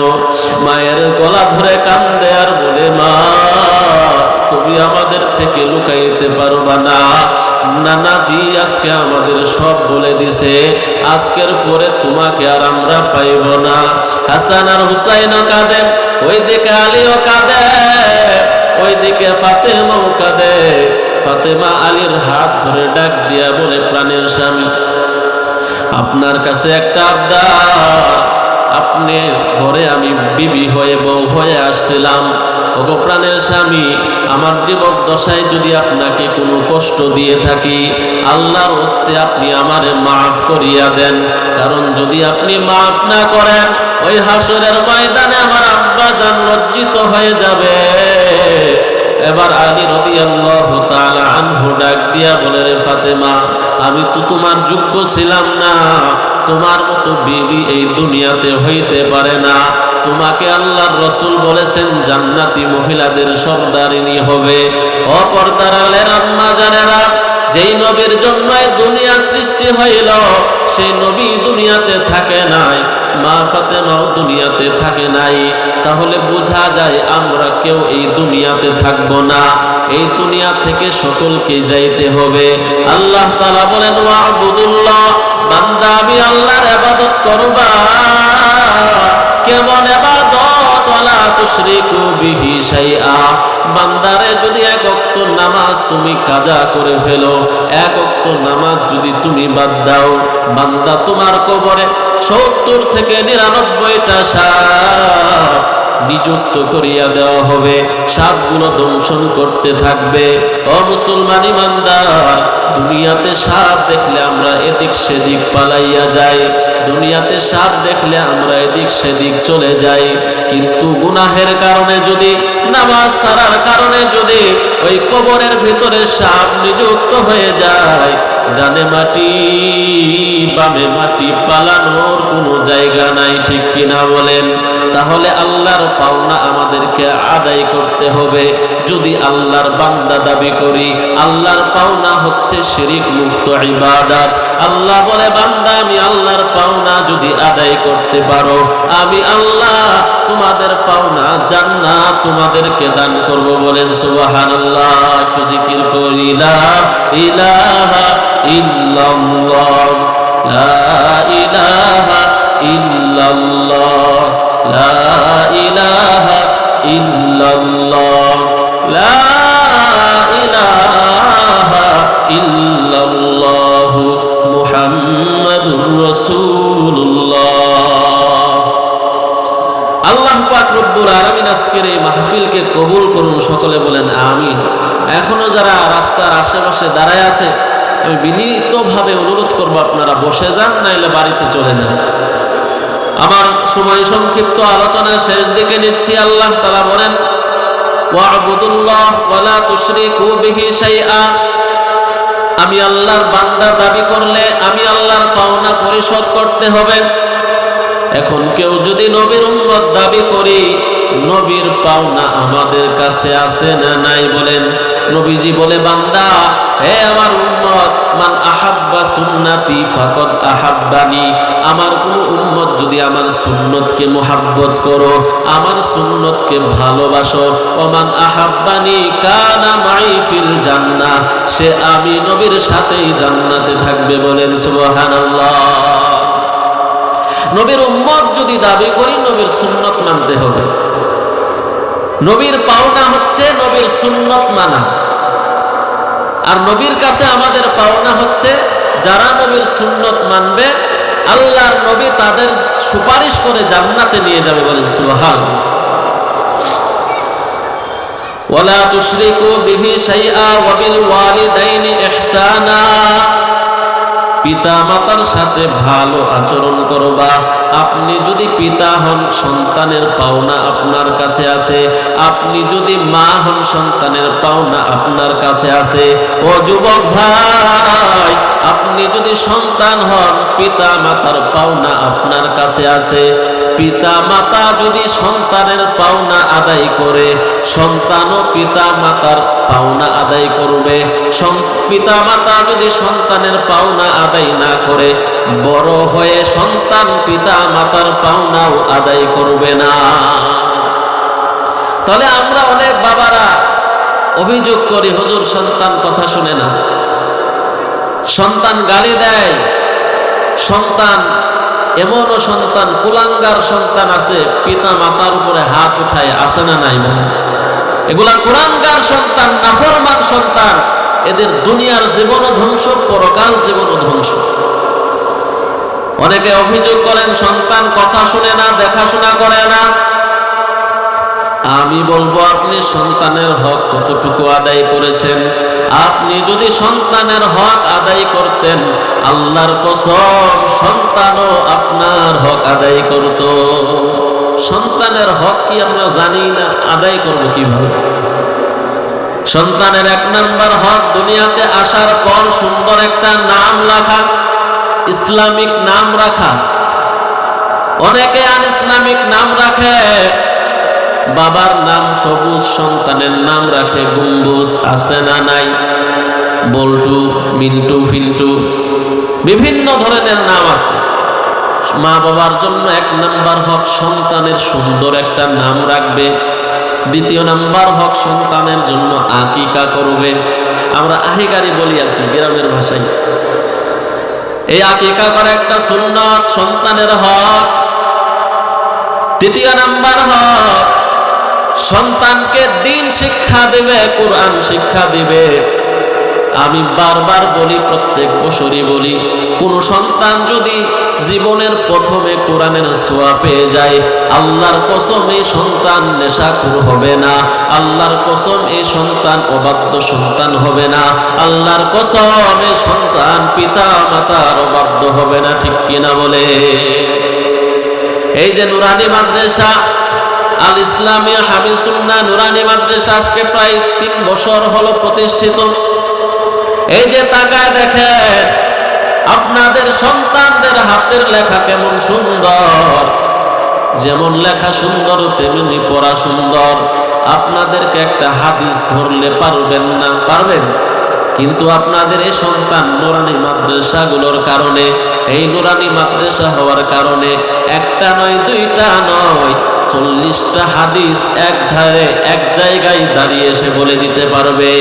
মায়ের গলা ধরে কান্দে আর বলে, মা তুমি আমাদের থেকে লুকাইতে পারবা না, নানাজি আজকে আমাদের সব বলে দিছে, আজকের পরে তোমাকে আর আমরা পাইব না। হাসান আর হুসাইনও কাঁদে, ওইদিকে আলীও কাঁদে, ওইদিকে ফাতেমাও কাঁদে। ফাতেমা আলীর হাত ধরে ডাক দিয়া বলে, প্রাণের স্বামী, আপনার কাছে একটা আবদার, আপনি ঘরে আমি বিবি হয়ে বউ হয়ে আসছিলাম, ওগো প্রাণের স্বামী, আমার জীবক দশায় যদি আপনাকে কোনো কষ্ট দিয়ে থাকি, আল্লাহর হস্তে আপনি আমারে মাফ করিয়া দেন, কারণ যদি আপনি মাফ না করেন, ওই হাসরের ময়দানে আমার আব্বা জান লজ্জিত হয়ে যাবে। এবার আলী রাদিয়াল্লাহু তাআলা আনহু ডাক দিয়া বলে, রে ফাতেমা, আমি তো তোমার যোগ্য ছিলাম না, তোমার মতো বিবি এই দুনিয়াতে হইতে পারে না, তোমাকে আল্লাহর রাসূল বলেছেন জান্নাতি মহিলাদের সর্দারিনী হবে। অপরদার আলের আম্মা জানেরা, যেই নবীর জন্য দুনিয়া সৃষ্টি হইল, সেই নবী দুনিয়াতে থাকে নাই, মা ফাতেমাও দুনিয়াতে থাকে নাই, তাহলে বোঝা যায় আমরা কেউ এই দুনিয়াতে থাকবো না, এই দুনিয়া থেকে সকলকে যাইতে হবে। আল্লাহ তাআলা বলেন, ওয়াবুদুল্লাহ, বান্দা আমি আল্লাহর ইবাদত করবা। কেমন ইবাদত? ওয়ালা তুশরিকু বিহি শাইআ, বান্দারে যদি এক ওয়াক্ত নামাজ তুমি কাজা করে ফেলো, এক ওয়াক্ত নামাজ যদি তুমি বাদ দাও, বান্দা তোমার কবরে 70 থেকে 99টা সাপ নিযুক্ত করিয়া দেওয়া হবে, সাপগুলো দংশন করতে থাকবে। ও মুসলমান ইমানদার, দুনিয়াতে সাপ দেখলে আমরা এদিক সেদিক পালাইয়া যাই, দুনিয়াতে সাপ দেখলে আমরা এদিক সেদিক চলে যাই, কিন্তু গুনাহের কারণে যদি, নামাজ ছাড়ার কারণে যদি ওই কবরের ভিতরে সাপ নিযুক্ত হয়ে যায়, ডানে মাটি বামে মাটি, পালানোর কোনো জায়গা নাই, ঠিক কিনা বলেন? তাহলে আল্লাহর পাওনা আমাদেরকে আদায় করতে হবে। যদি আল্লাহর বান্দা দাবি করি, আল্লাহর পাওনা হচ্ছে শিরিক মুক্ত ইবাদত। আল্লাহ বলে, বান্দা আমি আল্লাহর পাওনা যদি আদায় করতে পারো, আমি আল্লাহ তোমাদের পাওনা জান্নাত তোমাদেরকে দান করব। বলেন সুবহানাল্লাহ। একটু জিকির করি, লা ইলাহা ইল্লাল্লাহ, লা ইলাহা ইল্লাল্লাহ, লা ইলাহা ইল্লাল্লাহ, লা ইলাহা ইল্লাল্লাহ, মুহাম্মাদুর রাসূলুল্লাহ। আল্লাহ পাক রব্বুল আলামিন আজকের এই মাহফিলকে কবুল করুন, সকলে বলেন আমিন। এখনো যারা রাস্তার আশেপাশে দাঁড়ায় আছে, আমি বিনীতভাবে অনুরোধ করবো আপনারা বসে যান, নাইলে বাড়িতে চলে যান। আমার সময় সংক্ষিপ্ত, আলোচনা শেষ দিকে নিচ্ছি। আল্লাহ তাআলা বলেন, ওয়া'বুদুল্লাহ ওয়ালা তুশরিকু বিহি শাইআ। আমি আল্লাহর বান্দা দাবি করলে আমি আল্লাহর পাওনা পরিশোধ করতে হবে। এখন কেউ যদি নবীর উম্মত দাবি করি, নবীর পাওনা আমাদের কাছে আছে না নাই? বলেন। নবীজি বলে, বান্দা হে আমার উম্মত, মান আহাব্বা সুন্নতি ফাকাদ আহাব্বানি, আমার কোন উম্মত যদি আমার সুন্নতকে মুহাব্বত করো, আমার সুন্নতকে ভালোবাসো, ওমান আহাব্বানি কানা মাই ফিল জান্নাহ, সে আমি নবীর সাথেই জান্নাতে থাকবে। বলেন সুবহানাল্লাহ। নবীর উম্মত যদি দাবি করি, নবীর সুন্নত মানতে হবে। নবীর পাওনা হচ্ছে নবীর সুন্নত মানা, আর নবীর কাছে আমাদের পাওনা হচ্ছে যারা নবীর সুন্নত মানবে আল্লাহর নবী তাদের সুপারিশ করে জান্নাতে নিয়ে যাবে। বলেন সুবহানাল্লাহ। ওয়ালা তুশরিকু বিহি শাইআ ওয়া বিল ওয়ালিদাইনি ইহসানা, পিতা মাতার সাথে ভালো আচরণ করবা। আপনি যদি পিতা হন, সন্তানের পাওনা আপনার কাছে আছে। আপনি যদি মা হন, সন্তানের পাওনা আপনার কাছে আছে। ও যুবক ভাই, আপনি যদি সন্তান হন, পিতা মাতার পাওনা আপনার কাছে আছে। পিতা মাতা যদি সন্তানের পাওনা আদায় করে, সন্তানও পিতা মাতার পাওনা আদায় করবে। পিতা মাতা যদি সন্তানের পাওনা আদায় না করে, বড় হয়ে সন্তান পিতা মাতার পাওনাও আদায় করবে না। তাহলে আমরা অনেক বাবারা অভিযোগ করি, হুজুর সন্তান কথা শুনে না, সন্তান গালি দেয়, সন্তান এমনও সন্তান কুলাঙ্গার সন্তান আছে, পিতা মাতার উপরে হাত উঠায়, আছে না নাই? এগুলা কুলাঙ্গার সন্তান, নাফরমান সন্তান। এদের দুনিয়ার জীবনও ধ্বংস, পরকাল জীবনও ধ্বংস। অনেকে অভিযোগ করেন সন্তান কথা শুনে না, দেখাশোনা করে না। আমি বলবো, আপনি সন্তানের হক কতটুকু আদায় করেছেন? আপনি যদি সন্তানের হক আদায় করতেন, আল্লাহর কসম সন্তানও আপনার হক আদায় করত। সন্তানের হক কি আমরা জানি না? আদায় করব কিভাবে? সন্তানের এক নাম্বার হক, দুনিয়াতে আসার পর সুন্দর একটা নাম রাখা, ইসলামিক নাম রাখা। অনেকে আন ইসলামিক নাম রাখে। বাবার নাম সবুজ, সন্তানের নাম রাখে গম্বুজ। আছে না নাই? বল্টু, মিন্টু, ফিন্টু, বিভিন্ন ধরনের নাম আছে। মা বাবার জন্য এক নাম্বার হক, সন্তানের সুন্দর একটা নাম রাখবে। দ্বিতীয় নাম্বার হক, সন্তানের জন্য আকিকা করবে। আমরা আহিকারি বলি আর কি, গ্রামের ভাষায়। এই আকিকা করা একটা সুন্নাত, সন্তানের হক। তৃতীয় নাম্বার হক, সন্তানকে দ্বীন শিক্ষা দিবে, কোরআন শিক্ষা দিবে। আমি বারবার বলি, প্রত্যেক বছরই বলি, কোন সন্তান যদি জীবনের প্রথমে কোরআনের ছোঁয়া পেয়ে যায়, আল্লাহর কসম এই সন্তান নেশাখোর হবে না। আল্লাহর কসম এই সন্তান অবাধ্য সন্তান হবে না। আল্লাহর কসম এই সন্তান পিতা মাতার অবাধ্য হবে না। ঠিক কিনা বলে? এই যে নুরানি মাদ্রাসা, আল ইসলামিয়া হামিসুন্নাহ নুরানি মাদ্রাসা আজকে প্রায় 3 বছর হলো প্রতিষ্ঠিত। এই যে তাকায় দেখেন, আপনাদের সন্তানদের হাতের লেখা কেমন সুন্দর। যেমন লেখা সুন্দর, তেমনি পড়া সুন্দর। আপনাদেরকে একটা হাদিস ধরলে পারবেন না, পারবেন? কিন্তু আপনাদের এই সন্তান নুরানি মাদ্রাসাগুলোর কারণে, এই নুরানি মাদ্রাসা হওয়ার কারণে একটা নয়, দুইটা নয়, 40টা হাদিস এক ধারে এক জায়গায় দাঁড়িয়ে এসে বলে দিতে পারবে।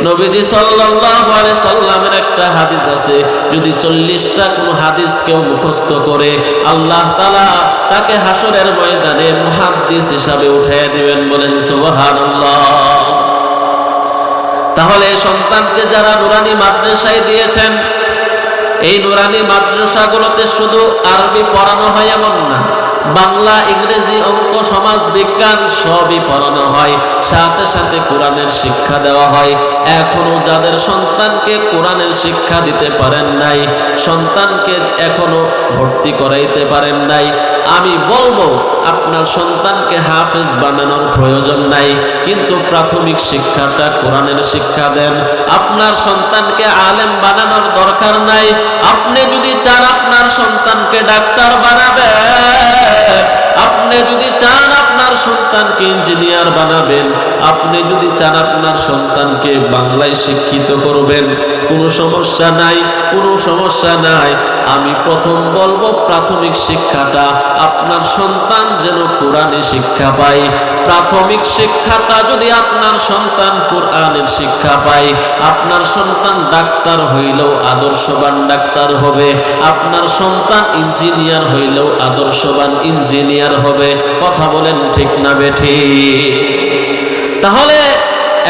নবীজি সাল্লাল্লাহু আলাইহি সাল্লামের একটা হাদিস আছে, যদি 40টা কোন হাদিস কেউ মুখস্থ করে, আল্লাহ তাআলা তাকে হাসরের ময়দানে মুহাদ্দিস হিসাবে উঠাইয়া দিবেন। বলেন সুবহানাল্লাহ। তাহলে সন্তানকে যারা নুরানি মাদ্রাসায় দিয়েছেন, এই নুরানি মাদ্রাসাগুলোতে শুধু আরবি পড়ানো হয় এমন না, বাংলা, ইংরেজি, অঙ্ক, সমাজ বিজ্ঞান সবই পড়ানো হয়। সাথে সাথে কোরআনের শিক্ষা দেওয়া হয়। এখনো যাদের সন্তানকে কোরআনের শিক্ষা দিতে পারেন নাই, সন্তানকে এখনো ভর্তি করাইতে পারেন নাই, আমি বলবো আপনার সন্তানকে হাফেজ বানানোর প্রয়োজন নাই, কিন্তু প্রাথমিক শিক্ষাটা কোরআনের শিক্ষা দেন। আপনার সন্তানকে আলেম বানানোর দরকার নাই। আপনি যদি চান আপনার সন্তানকে ডাক্তার বানাবেন, আপনি যদি চান আপনার সন্তানকে ইঞ্জিনিয়ার বানাবেন, আপনি যদি চান আপনার সন্তানকে বাংলায় শিক্ষিত করবেন, কোনো সমস্যা নাই, কোনো সমস্যা নাই। আমি প্রথম বলবো প্রাথমিক শিক্ষাটা আপনার সন্তান যেন কোরআনে শিক্ষা পায়। প্রাথমিক শিক্ষাটা যদি আপনার সন্তান কোরআনের শিক্ষা পায়, আপনার সন্তান ডাক্তার হইলেও আদর্শবান ডাক্তার হবে, আপনার সন্তান ইঞ্জিনিয়ার হইলেও আদর্শবান ইঞ্জিনিয়ার হবে। কথা বলেন ঠিক না বেঠিক? তাহলে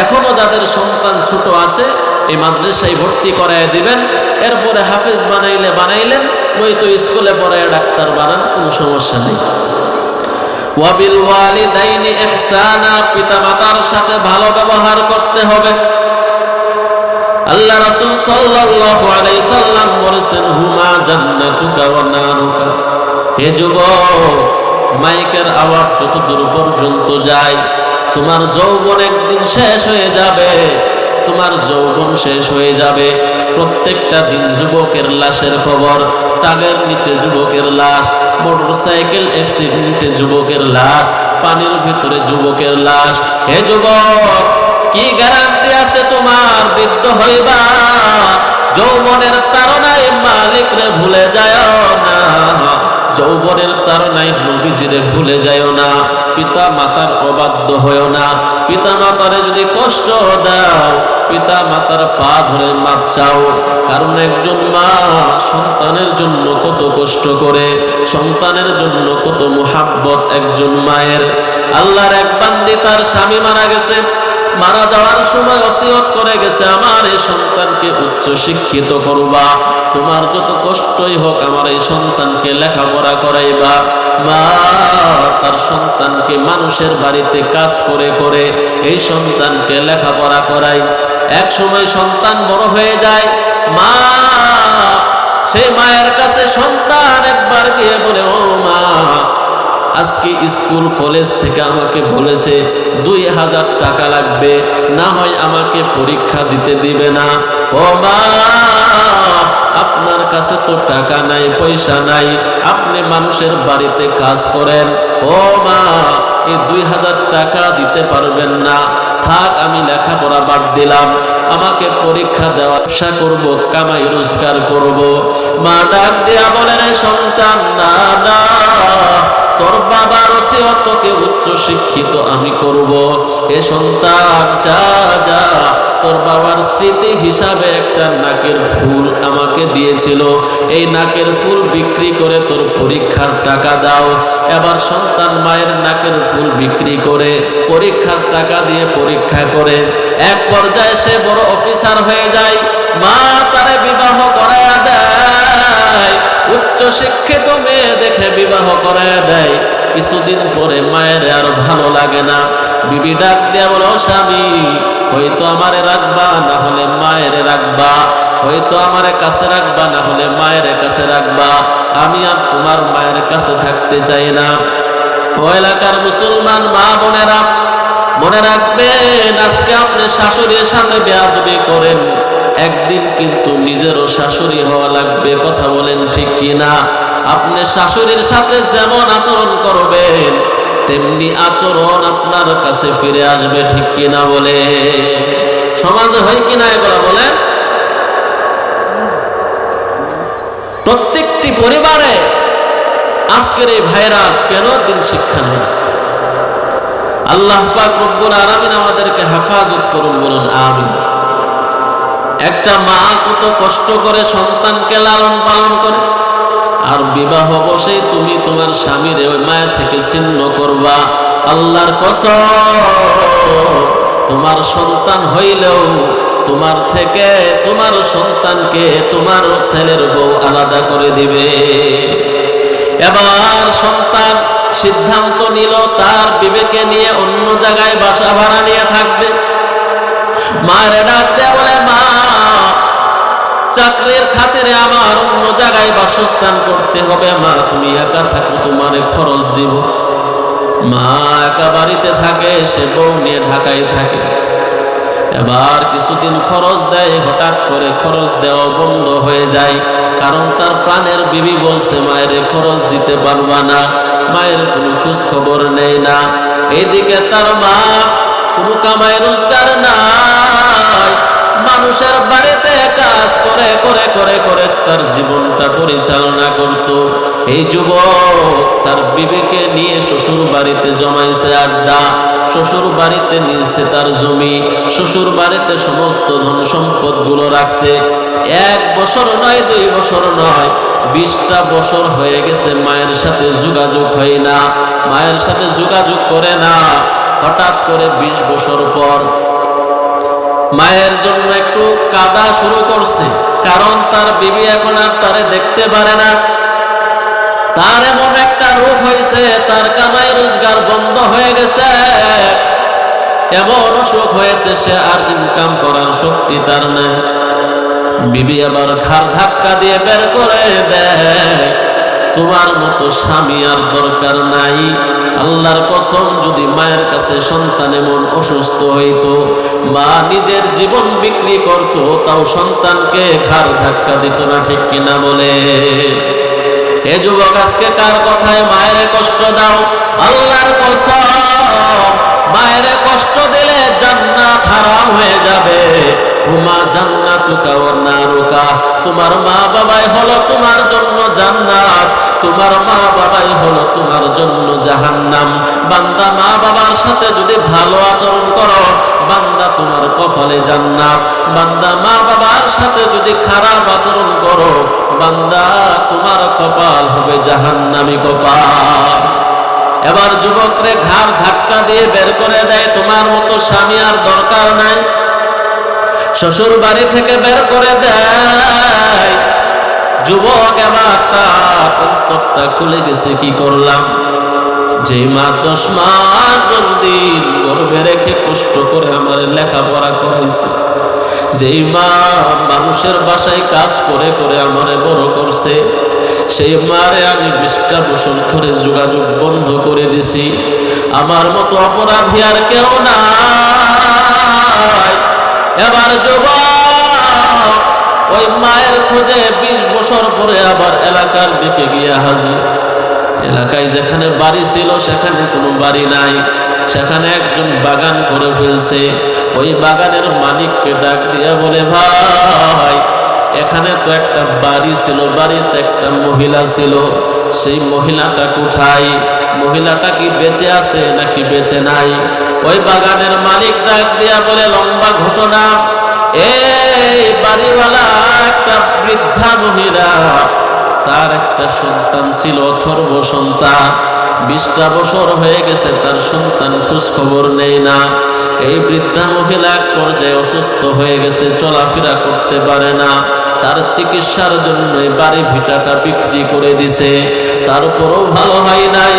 এখনো যাদের সন্তান ছোট আছে এই মাদ্রাসায় ভর্তি করায় দিবেন। এরপরে হাফেজ বানাইলেন, নয়তো স্কুলে পড়ায় ডাক্তার বানান, কোনো সমস্যা নেই। ওয়াবিল ওয়ালিদাইনি ইহসানা, পিতামাতার সাথে ভালো ব্যবহার করতে হবে। আল্লাহ রাসূল সাল্লাল্লাহু আলাইহি সাল্লাম বলেছেন, হুমা জান্নাতুকা ওয়া নারুকা। হে যুবক, মাইকের আওয়াজ যত দূর পর্যন্ত যায়, তোমার যৌবন একদিন শেষ হয়ে যাবে, তোমার যৌবন শেষ হয়ে যাবে। প্রত্যেকটা দিন যুবকের লাশের খবর, টাঙের নিচে যুবকের লাশ, মোটরসাইকেল অ্যাক্সিডেন্টে যুবকের লাশ, পানির ভিতরে যুবকের লাশ। হে যুবক, কি গ্যারান্টি আছে তোমার বৃদ্ধ হইবা? যৌবনের তাড়নায় মালিকরে ভুলে যায় না, যৌবনের তাড়নায় নবীজিরে ভুলে যায় না, পিতা মাতার অবাধ্য হয় না। পিতা মাতারে যদি কষ্ট দাও, পিতা মাতার পা ধরে মাপ চাও। কারণ একজন মা সন্তানের জন্য কত কষ্ট করে, সন্তানের জন্য কত মুহাব্বত একজন মায়ের। আল্লাহর এক বান্দি, তার স্বামী মারা গেছে, মারা যাওয়ার সময় ওসিয়ত করে গেছে, আমার এই সন্তানকে উচ্চ শিক্ষিত করবা, তোমার যত কষ্টই হোক আমার এই সন্তানকে লেখাপড়া করাইবা। মা তার সন্তানকে মানুষের বাড়িতে কাজ করে করে এই সন্তানকে লেখাপড়া করাই। এক সময় সন্তান বড় হয়ে যায়, মা সেই মায়ের কাছে সন্তান একবার গিয়ে বলে, ও মা, আজকে স্কুল কলেজ থেকে আমাকে বলেছে 2000 টাকা লাগবে, না হয় আমাকে পরীক্ষা দিতে দিবে না। ও মা, আপনার কাছে তো টাকা নাই, পয়সা নাই, আপনি মানুষের বাড়িতে কাজ করেন। ও মা, এই 2000 টাকা দিতে পারবেন না, থাক আমি লেখাপড়া বাদ দিলাম, আমাকে পরীক্ষা দেওয়া, ব্যবসা করব, কামাই রোজগার করব। মা ডাক দেয়া বলেন, সন্তান না না, তোর বাবার ওসিয়ত তোকে উচ্চ শিক্ষিত আমি করব। এ সন্তান যা যা, তোর বাবার স্মৃতি হিসাবে একটা নাকের ফুল আমাকে দিয়েছিল, এই নাকের ফুল বিক্রি করে তোর পরীক্ষার টাকা দাও। এবার সন্তান মায়ের নাকের ফুল বিক্রি করে পরীক্ষার টাকা দিয়ে পরীক্ষা করে এক পর্যায়ে সে বড় অফিসার হয়ে যায়। মা তারে বিবাহ করায়া দেয়, উচ্চ শিক্ষিত মেয়ে দেখে বিবাহ করায়া দেয়। কিছুদিন পরে মায়ের আর ভালো লাগে না, বিবি ডাক দেয়া বলো, স্বামী হয়তো আমারে রাখবা, না হলে মায়ের রাখবা, হয়তো আমারে কাছে রাখবা, না হলে মায়ের কাছে রাখবা, আমি আর তোমার মায়ের কাছে থাকতে চাই না। ও এলাকার মুসলমান মা বোনেরা, মনে রাখবেন, আজকে আপনি শাশুড়ির সামনে বেয়াদবি করেন, একদিন কিন্তু নিজেরও শাশুড়ি হওয়া লাগবে। কথা বলেন ঠিক কিনা? আপনি শাশুড়ির সাথে যেমন আচরণ করবেন, তেমনি আচরণ আপনার কাছে ফিরে আসবে। ঠিক কিনা বলে? সমাজে হয় কিনা এগুলো বলেন? প্রত্যেকটি পরিবারে আজকের এই ভাইরাস কেন দিন শিক্ষা নেই? আল্লাহ পাক রব্বুল আলামিন আমাদেরকে হেফাজত করুন, বলুন আমিন। একটা মা কত কষ্ট করে সন্তানকে লালন পালন করে, আর বিবাহ বসেই তুমি তোমার স্বামীর ওই মায়া থেকে ছিন্ন করবা। আল্লাহর কসম, তোমার সন্তান হইলেও তোমার থেকে তোমার সন্তানকে তোমার ছেলের বউ আলাদা করে দিবে। এবার সন্তান সিদ্ধান্ত নিল তার বিবেকে নিয়ে অন্য জায়গায় বাসা ভাড়া নিয়ে থাকবে। মায়ের ডাক দেয়া বলে, মা চাকরির খাতিরে আমার অন্য জায়গায় বাসস্থান করতে হবে, মা তুমি একা থাকো, তোমারে খরচ দিব। মা একা বাড়িতে থাকে, সে বউ নিয়ে ঢাকায় থাকে। এবার কিছুদিন খরচ দেয়, হঠাৎ করে খরচ দেওয়া বন্ধ হয়ে যায়, কারণ তার প্রাণের বিবি বলছে মায়ের খরচ দিতে পারবা না, মায়ের কোনো খোঁজ খবর নেই না। এইদিকে তার মা কোনো কামাই রোজগার নাই, মানুষের বাড়িতে একা করে করে করে করে তার জীবনটা পরিচালনা করত। এই যুবক তার বিবেকে নিয়ে শ্বশুর বাড়িতে জমাইছে আড্ডা, শ্বশুর বাড়িতে নিয়েছে তার জমি, শ্বশুর বাড়িতে সমস্ত ধন সম্পদ গুলো রাখছে। 1 বছর নয়, 2 বছর নয়, 20টা বছর হয়ে গেছে মায়ের সাথে যোগাযোগ হয় না, মায়ের সাথে যোগাযোগ করে না। হঠাৎ করে 20 বছর পর মায়ের জন্য একটু কাঁদা শুরু করছে, কারণ তার বিবি এখন আর তারে দেখতে পারে না। তার এমন একটা রোগ হয়েছে, তার কামাই রোজগার বন্ধ হয়ে গেছে, এমন অসুখ হয়েছে সে আর ইনকাম করার শক্তি তার নেই। বিবি আবার ঘাড় ধাক্কা দিয়ে বের করে দেয়, তোমার মতো স্বামী আর দরকার নাই। আল্লাহর কসম, যদি মায়ের কাছে সন্তান এমন অসুস্থ হইতো, মা নিজের জীবন বিক্রি করত, তাও সন্তানকে ঘাড় ধাক্কা দিত না, ঠিক কিনা বলে? এ যুবক, আজকে কার কথায় মায়ের কষ্ট দাও? আল্লাহর কসম, মায়ের কষ্ট দিলে জান্নাত হারাম হয়ে যাবে। হুমা জান্নাতুকা ওয়া নারুকা, তোমার মা বাবাই হলো তোমার জন্য জান্নাত, তোমার মা বাবাই হলো তোমার জন্য জাহান্নাম। বান্দা মা বাবার সাথে যদি ভালো আচরণ করো, বান্দা তোমার কপালে জান্নাত। বান্দা মা বাবার সাথে যদি খারাপ আচরণ করো, বান্দা তোমার কপাল হবে জাহান্নামী কপাল। এবার যুবকরে ঘাড় ধাক্কা দিয়ে বের করে দেয়, তোমার মতো স্বামী আর দরকার নাই। শ্বশুর বাড়ি থেকে বের করে দেয়। যুবক এবার তার অন্তরটা খুলে গেছে, কি করলাম? যে মা 10 মাস 10 দিন গর্ভে রেখে কষ্ট করে আমার লেখাপড়া করাইছে, যেই মা মানুষের বাসায় কাজ করে করে আমারে বড় করছে, সেই মারে আমি 20টা বছর ধরে যোগাযোগ বন্ধ করে দিছি। আমার মতো অপরাধী আর কেউ নাই। এবার যুবক ওই মায়ের খোঁজে 20 বছর পরে আবার এলাকার দিকে গিয়ে হাজির। এলাকায় যেখানে বাড়ি ছিল সেখানে কোনো বাড়ি নাই, সেখানে একজন বাগান করে ফেলছে। ওই বাগানের মালিককে ডাক দিয়ে বলে, ভাই, এখানে তো একটা বাড়ি ছিল, বাড়িতে একটা মহিলা ছিল, সেই মহিলাটা কোথায়? মহিলাটা কি বেঁচে আছে নাকি বেঁচে নাই? ওই বাগানের মালিক ডাক দিয়া বলে, লম্বা ঘটনা। এই বাড়িওয়ালা একটা বৃদ্ধা মহিলা, তার একটা সন্তান ছিল, অথর্ব সন্তান। 20টা বছর হয়ে গেছে, তার সন্তান খোঁজ খবর নেই না। এই বৃদ্ধা মহিলা এক পর্যায়ে অসুস্থ হয়ে গেছে, চলাফেরা করতে পারে না। তার চিকিৎসার জন্য বাড়ি ভিটাটা বিক্রি করে দিছে, তারপরও ভালো হয় নাই।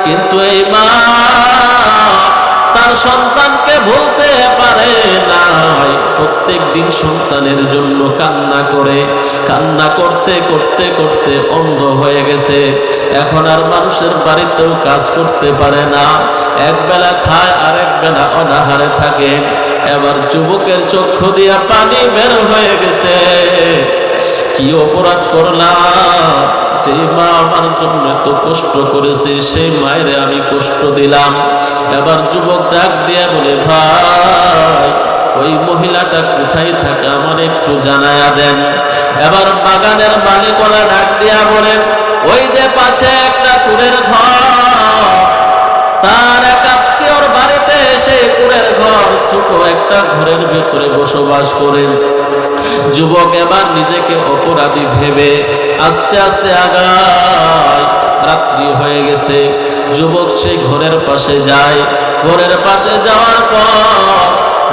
কিন্তু এই মা তার সন্তানকে ভুলতে পারে নাই। প্রত্যেক দিন সন্তানের জন্য কান্না করে, কান্না করতে করতে করতে অন্ধ হয়ে গেছে। এখন আর মানুষের বাড়িতেও কাজ করতে পারে না, একবেলা খায় আর একবেলা অনাহারে থাকে। এবার যুবকের চক্ষু দিয়া পানি বের হয়ে গেছে। কি অপরাধ করলাম? সেই মা আমার জন্য তো কষ্ট করেছে, সেই মায়ের আমি কষ্ট দিলাম। এবার যুবক ডাক দিয়ে বলে, ভাই, ওই মহিলাটা কোথায় থাকে আমার একটু জানায়া দেন। এবার বাগানের মালিকওয়ালা ডাক দিয়া বলেন, ওই যে পাশে একটা কুড়ের ঘর, তার এক আত্মীয়র বাড়িতে এসে কুড়ের ঘর, ছোট একটা ঘরের ভেতরে বসবাস করেন। যুবক এবার নিজেকে অপরাধী ভেবে আস্তে আস্তে আগায়। রাত্রি হয়ে গেছে, যুবক সেই ঘরের পাশে যায়। ঘরের পাশে যাওয়ার পর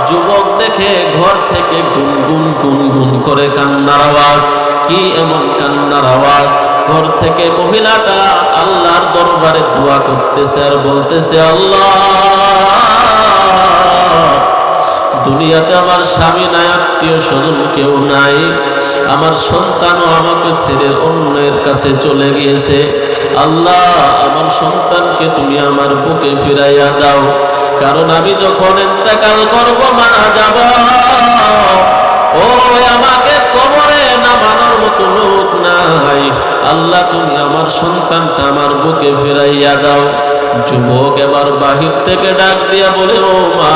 যুবক দেখে ঘর থেকে গুনগুন গুনগুন করে কান্নার আওয়াজ। কি এমন কান্নার আওয়াজ? ঘর থেকে মহিলাটা আল্লাহর দরবারে দোয়া করতেছে আর বলতেছে, আল্লাহ, দুনিয়াতে আমার স্বামী নাই, আত্মীয় স্বজন কেউ নাই, আমার সন্তানও আমাকে ছেড়ে অন্যের কাছে চলে গিয়েছে। আল্লাহ, আমার সন্তানকে তুমি আমার বুকে ফিরাইয়া দাও, কারণ আমি যখন ইন্তেকাল করব, মারা যাব, ও আমাকে কবরে নামানোর মতো লোক নাই। আল্লাহ, তুমি আমার সন্তানটা আমার বুকে ফিরাইয়া দাও। যুবক এবার বাহির থেকে ডাক দিয়া বলে, ও মা,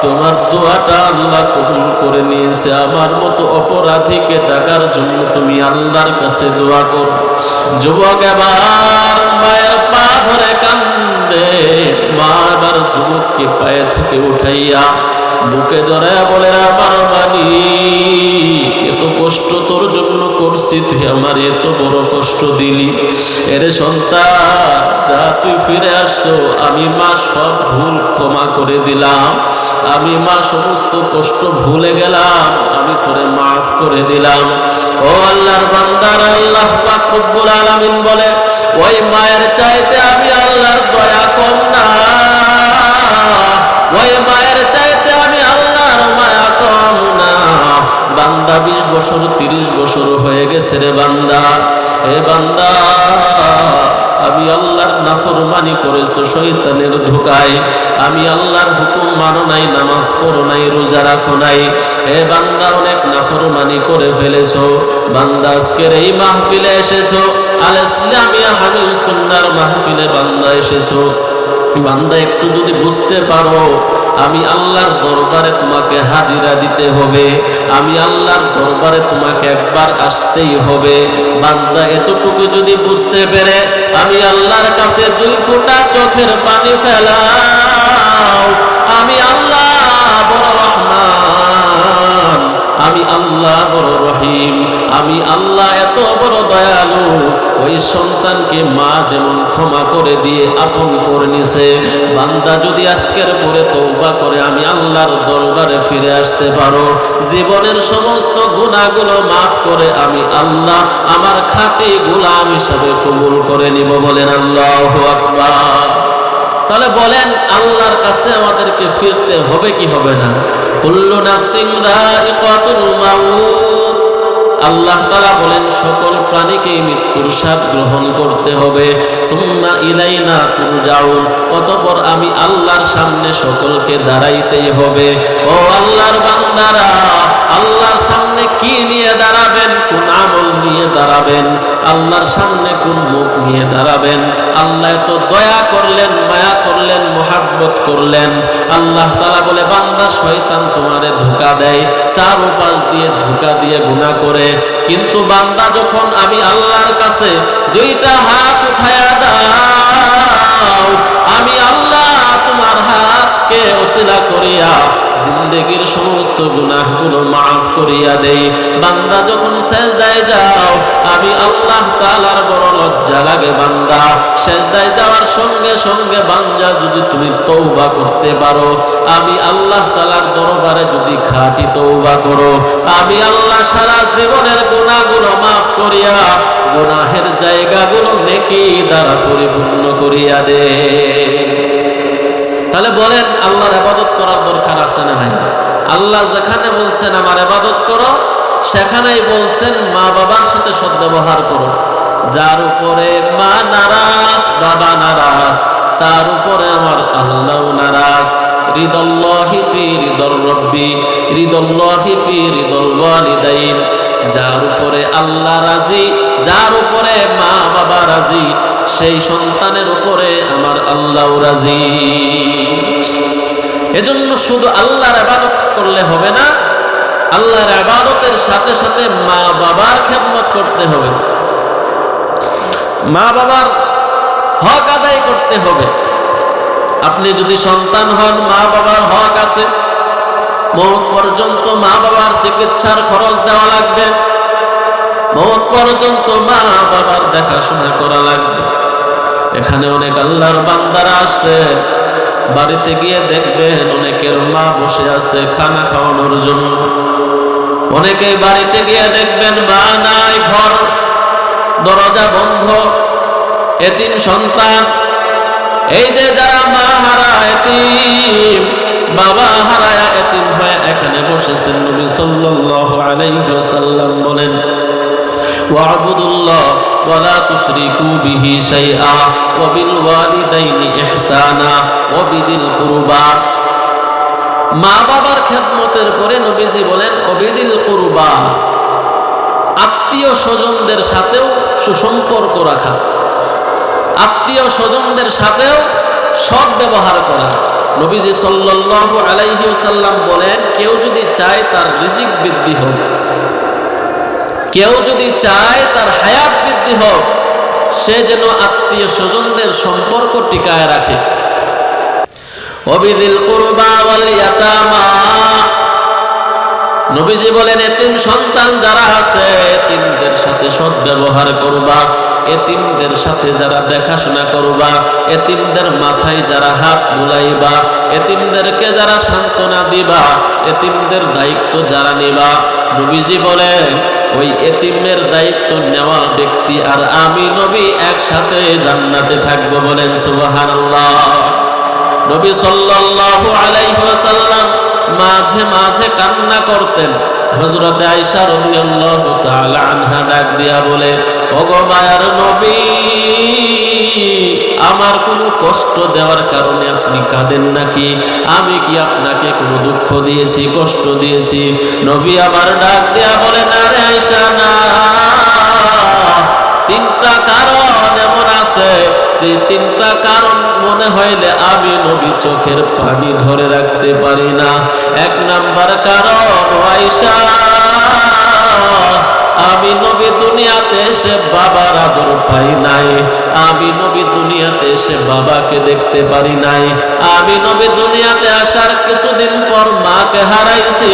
তোমার দোয়াটা আল্লাহ কবুল করে নিয়েছে। আমার মতো অপরাধীকে ডাকার জন্য তুমি আল্লাহর কাছে দোয়া করো। যুবক এবার মায়ের পা ধরে কান্দে। মা এবার যুবককে পায়ে থেকে উঠাইয়া বুকে জড়াইয়া বলে, আমার মালিক, এত কষ্ট তোর জন্য করছি, তুই আমার এত বড় কষ্ট দিলি। এরে সন্তান, যা তুই ফিরে আসছো, আমি মা সব ভুল ক্ষমা করে দিলাম। আমি মা সমস্ত কষ্ট ভুলে গেলাম, আমি তোরে মাফ করে দিলাম। ও আল্লাহর বান্দারা, আল্লাহ পাক রব্বুল আলামিন বলে, ওই মায়ের চাইতে আমি আল্লাহর দয়া কম না, ওই মায়ের চাইতে আমি আল্লাহর মায়া কম না। বান্দা 20 বছর 30 বছর হয়ে গেছে রে বান্দা, হে বান্দা, আমি আল্লাহর নাফরমানি করেছো শয়তানের ধোকায়। আমি আল্লাহর হুকুম মানো নাই, নামাজ পড়ো নাই, রোজা রাখো নাই। হে বান্দা, অনেক নাফরমানি করে ফেলেছো। বান্দা, আজকের এই মাহফিলে এসেছো, আল ইসলামিয়া হামিল সুন্নাহর মাহফিলে বান্দা এসেছো। বান্দা, একটু যদি বুঝতে পারো, আমি আল্লাহর দরবারে তোমাকে হাজিরা দিতে হবে, আমি আল্লাহর দরবারে তোমাকে একবার আসতেই হবে। বান্দা, এতটুকু যদি বুঝতে পেরে আমি আল্লাহর কাছে 2 ফোঁটা চোখের পানি ফেলাও, আমি আল্লাহ বড় রহমান, আমি আল্লাহ বড় রহিম, আমি আল্লাহ এত বড় দয়ালু। ওই সন্তানকে মা যেমন ক্ষমা করে দিয়ে আপন করে নিছে, বান্দা যদি আজকের পরে তওবা করে আমি আল্লাহর দরবারে ফিরে আসতে পারো, জীবনের সমস্ত গুনাহগুলো মাফ করে আমি আল্লাহ আমার খাঁটি গোলাম হিসাবে কবুল করে নিব। বলেন আল্লাহু আকবার। তাহলে বলেন, আল্লাহর কাছে আমাদেরকে ফিরতে হবে কি হবে না? কুল্লু নাফসিন যায়িকাতুল মাউত। আল্লাহ তাআলা বলেন, সকল প্রাণীকে মৃত্যুর স্বাদ গ্রহণ করতে হবে। সুম্মা ইলাইনা তুরজাউন। অতঃপর আমি আল্লাহর সামনে সকলকে দাঁড়াইতেই হবে। ও আল্লাহর বান্দারা, আল্লাহর সামনে কি নিয়ে দাঁড়াবেন? কোন আমল নিয়ে দাঁড়াবেন? আল্লাহর সামনে কোন মুখ নিয়ে দাঁড়াবেন? আল্লাহ তো দয়া করলেন, মায়া করলেন, মোহাব্বত করলেন। আল্লাহ তাআলা বলে, বান্দা, শয়তান তোমারে ধোঁকা দেয়, চারপাশ দিয়ে ধোঁকা দিয়ে গুনাহ করে, কিন্তু বান্দা যখন আমি আল্লাহর কাছে 2টা হাত উঠায়া দাও, আমি আল্লাহ তোমার হাতকে ওসিলা করিয়া জিন্দেগীর সমস্ত গুনাহগুলো মাফ করিয়া দেই। বান্দা যখন সেজদায় যাও, আমি আল্লাহ তাআলার বড় লজ্জা লাগে বান্দা, সেজদায় যাওয়ার সঙ্গে সঙ্গে বান্দা যদি তুমি তওবা করতে পারো, আমি আল্লাহ তাআলার দরবারে যদি খাঁটি তওবা করো, আমি আল্লাহ সারা জীবনের গুনাহগুলো মাফ করিয়া গুনাহের জায়গাগুলো নেকি দ্বারা পরিপূর্ণ করিয়া দে। তাহলে বলেন, আল্লাহর ইবাদত করার দরকার আছে না নাই? আল্লাহ যেখানে বলছেন আমার ইবাদত করো, সেখানেই বলছেন মা বাবার সাথে সদ্ব্যবহার করো। যার উপরে মা নারাজ, বাবা নারাজ, তার উপরে আমার আল্লাহ নারাজ। রিদাল্লাহি ফি রিদার রাব্বি, রিদাল্লাহি ফি রিদাল ওয়ালিদাইন। যার উপরে আল্লাহ রাজি, যার উপরে মা বাবা রাজি, সেই সন্তানের উপরে আমার আল্লাহ রাজি। এজন্য শুধু আল্লাহর ইবাদত করলে হবে না, আল্লাহর ইবাদতের সাথে সাথে মা বাবার খেদমত করতে হবে, মা বাবার হক আদায় করতে হবে। আপনি যদি সন্তান হন, মা বাবার হক আছে। মওত পর্যন্ত মা বাবার চিকিৎসার খরচ দেওয়া লাগবে, মওত পর্যন্ত মা বাবার দেখাশোনা করা লাগবে। এখানে অনেক আল্লাহর বান্দারা আছে, বাড়িতে গিয়ে দেখবেন অনেকের মা বসে আছে খানা খাওয়ানোর জন্য। অনেকে বাড়িতে গিয়ে দেখবেন মা নাই, ঘর দরজা বন্ধ, এতিম সন্তান। এই যে যারা মা হারা এতিম, বাবা হারায়া এতিম হয়ে এখানে বসেছেন, নবী সাল্লাল্লাহু আলাইহি ওয়াসাল্লাম বলেন, ওয়া'বুদুল্লাহ ওয়া লা তুশরিকু বিহি শাইআ ওয়া বিল ওয়ালিদাইনি ইহসানা ওয়া বিদিল কুরবা। মা বাবার খেদমতের পরে নবীজি বলেন ওবিদিল কুরবা, আত্মীয় স্বজনদের সাথেও সুসম্পর্ক রাখা, আত্মীয় স্বজনদের সাথেও সৎ ব্যবহার করা। নবীজি সাল্লাল্লাহু আলাইহি ওয়াসাল্লাম বলেন, কেউ যদি চায় তার রিজিক বৃদ্ধি হোক, কেউ যদি চায় তার হায়াত বৃদ্ধি হোক, সে যেন আত্মীয় স্বজনদের সম্পর্ক টিকায় রাখে। ওয়াবিযিল কুরবা ওয়াল ইয়াতামা, নবীজি বলেন এতিম সন্তান যারা আছে এতিমদের সাথে সদ্ব্যবহার করবা, এতিমদের সাথে যারা দেখাশোনা করবা, এতিমদের মাথায় যারা হাত বুলাইবা, এতিমদেরকে যারা সান্ত্বনা দিবা, এতিমদের দায়িত্ব যারা নিবা, নবীজি বলেন ওই এতিমের দায়িত্ব নেওয়া ব্যক্তি আর আমি নবী একসাথে জান্নাতে থাকবো। বলেন সুবহানাল্লাহ। নবী সাল্লাল্লাহু আলাইহি ওয়াসাল্লাম মাঝে মাঝে কান্না করতেন। হযরত আয়েশা রাদিয়াল্লাহু তাআলা আনহা ডাক দিয়া বলে, ওগো মায়ার নবী, আমার কোনো কষ্ট দেওয়ার কারণে আপনি কাঁদেন নাকি? আমি কি আপনাকে কোনো দুঃখ দিয়েছি, কষ্ট দিয়েছি? নবী আমার ডাক দিয়া বলে, না রে আয়েশা না, তিনটা কারণ এমন আছে যে তিনটা কারণ মনে হইলে আমি নবী চোখের পানি ধরে রাখতে পারি না। এক নাম্বার কারণ, আয়েশা, আমি নবী দুনিয়াতে এসে বাবার আদর পাই নাই, আমি নবী দুনিয়াতে এসে বাবাকে দেখতে পারি নাই, আমি নবী দুনিয়াতে আসার কিছুদিন পর মাকে হারাইছি,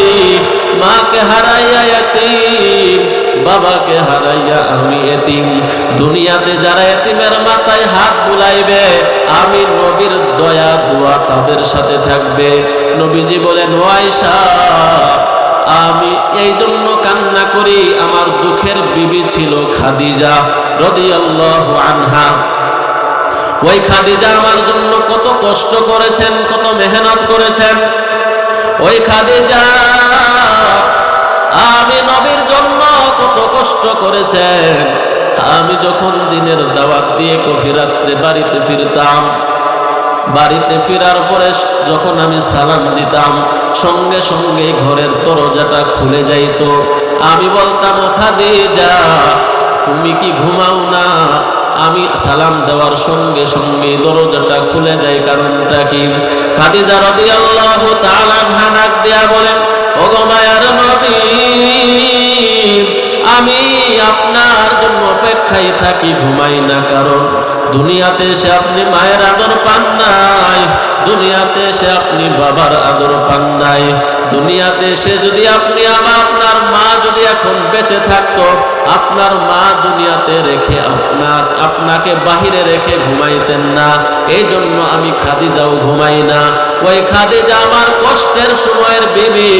মাকে হারাইয়া এতিম, বাবাকে হারাইয়া আমি এতিম। দুনিয়াতে যারা এতিমের মাথায় হাত বুলাইবে আমি নবীর দয়া দোয়া তাদের সাথে থাকবে। নবীজি বলেন, ও আয়েশা, আমি এই জন্য কান্না করি, আমার দুঃখের বিবি ছিল খাদিজা রাদিয়াল্লাহু আনহা। ওই খাদিজা আমার জন্য কত কষ্ট করেছেন, কত মেহনত করেছেন। ওই খাদিজা আমি নবীর জন্য কত কষ্ট করেছেন। আমি যখন দিনের দাওয়াত দিয়ে গভীর রাত্রে বাড়িতে ফিরতাম, বাড়িতে ফেরার পরে যখন আমি সালাম দিতাম সঙ্গে সঙ্গে ঘরের দরজাটা খুলে যাইত। আমি বলতাম, ও খাদিজা, তুমি কি ঘুমাও না? আমি সালাম দেওয়ার সঙ্গে সঙ্গে দরজাটা খুলে যায়, কারণটা কি? খাদিজা রাদিয়াল্লাহু তাআলা আনহা ডাক দিয়া বলেন, ওগো মায়ার নবী, আমি আপনার জন্য অপেক্ষায় থাকি, ঘুমাই না, কারণ দুনিয়াতে এসে আপনি মায়ের আদর পান নাই, দুনিয়াতে এসে আপনি বাবার আদর পান নাই। দুনিয়াতে এসে যদি আপনি আপনার মা যদি এখন বেঁচে থাকতো, আপনার মা দুনিয়াতে রেখে আপনাকে বাহিরে রেখে ঘুমাইতেন না, এই জন্য আমি খাদিজাও ঘুমাই না। ওই খাদিজা আমার কষ্টের সময়ের বিবি,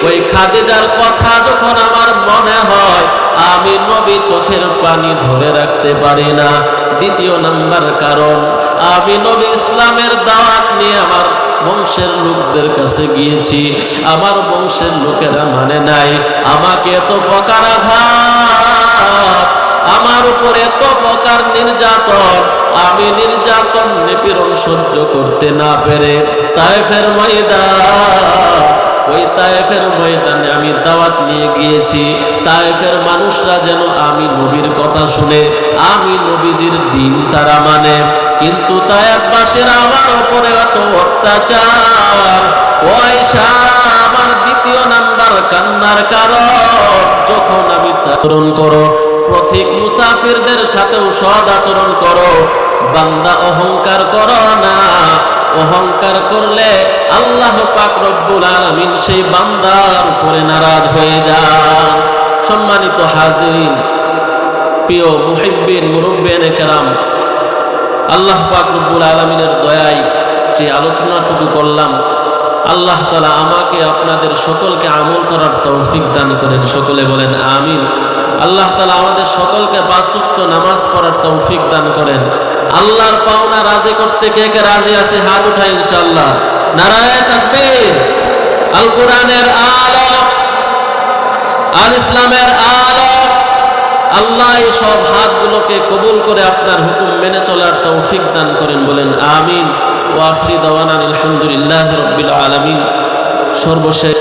ওই খাদিজার কথা যখন আমার মনে হয় আমি নবী চোখের পানি ধরে রাখতে পারি না। দ্বিতীয় নাম্বার কারণ, আমি নবী ইসলামের দাওয়াত নিয়ে আমার বংশের লোকদের কাছে গিয়েছি, আমার বংশের লোকেরা মানে নাই, আমাকে এত প্রকার আঘাত, আমার উপর এত প্রকার নির্যাতন, আমি নির্যাতন নিপীড়ন সহ্য করতে না পেরে তায়েফের ময়দান, ওই তায়েফের ময়দানে আমি দাওয়াত নিয়ে গিয়েছি। তায়েফের মানুষরা যেন আমি নবীর কথা শুনে আমি নবীজির দিন তারা মানে, কিন্তু তায়েফবাসীরা আমার উপরে এত অত্যাচার। ও আয়েশা, আমার দ্বিতীয় নাম্বার কান্নার কারণ, যখন আমি আচরণ করো, পথিক মুসাফিরদের সাথেও সৎ আচরণ করো, বান্দা অহংকার করো না। অহংকার করলে আল্লাহ পাক রব্বুল আলামিন সেই বান্দার উপরে নারাজ হয়ে যান। সম্মানিত হাজিরিন, প্রিয় মুহিব্বিন, মুরব্বিয়ানে কেরাম, আল্লাহ পাক রব্বুল আলামিনের দয়ায় যে আলোচনাটুকু করলাম, আল্লাহ তাআলা আমাকে আপনাদের সকলকে আমল করার তৌফিক দান করেন। সকলে বলেন আমিন। আল্লাহ তাআলা আমাদের সকলকে 5 ওয়াক্ত নামাজ পড়ার তৌফিক দান করেন। আল্লাহর পাওনা রাজি করতে কে কে রাজি আছে হাত উঠাই ইনশাআল্লাহ। নারায়ে তাকবীর। আল কোরআনের আলো, আল ইসলামের আলো, আল্লাহ এই সব হাতগুলোকে কবুল করে আপনার হুকুম মেনে চলার তৌফিক দান করেন। বলেন আমিন। ওয়া আখিরি দাওয়ানা আলহামদুলিল্লাহি রাব্বিল আলামিন। সর্বশেষ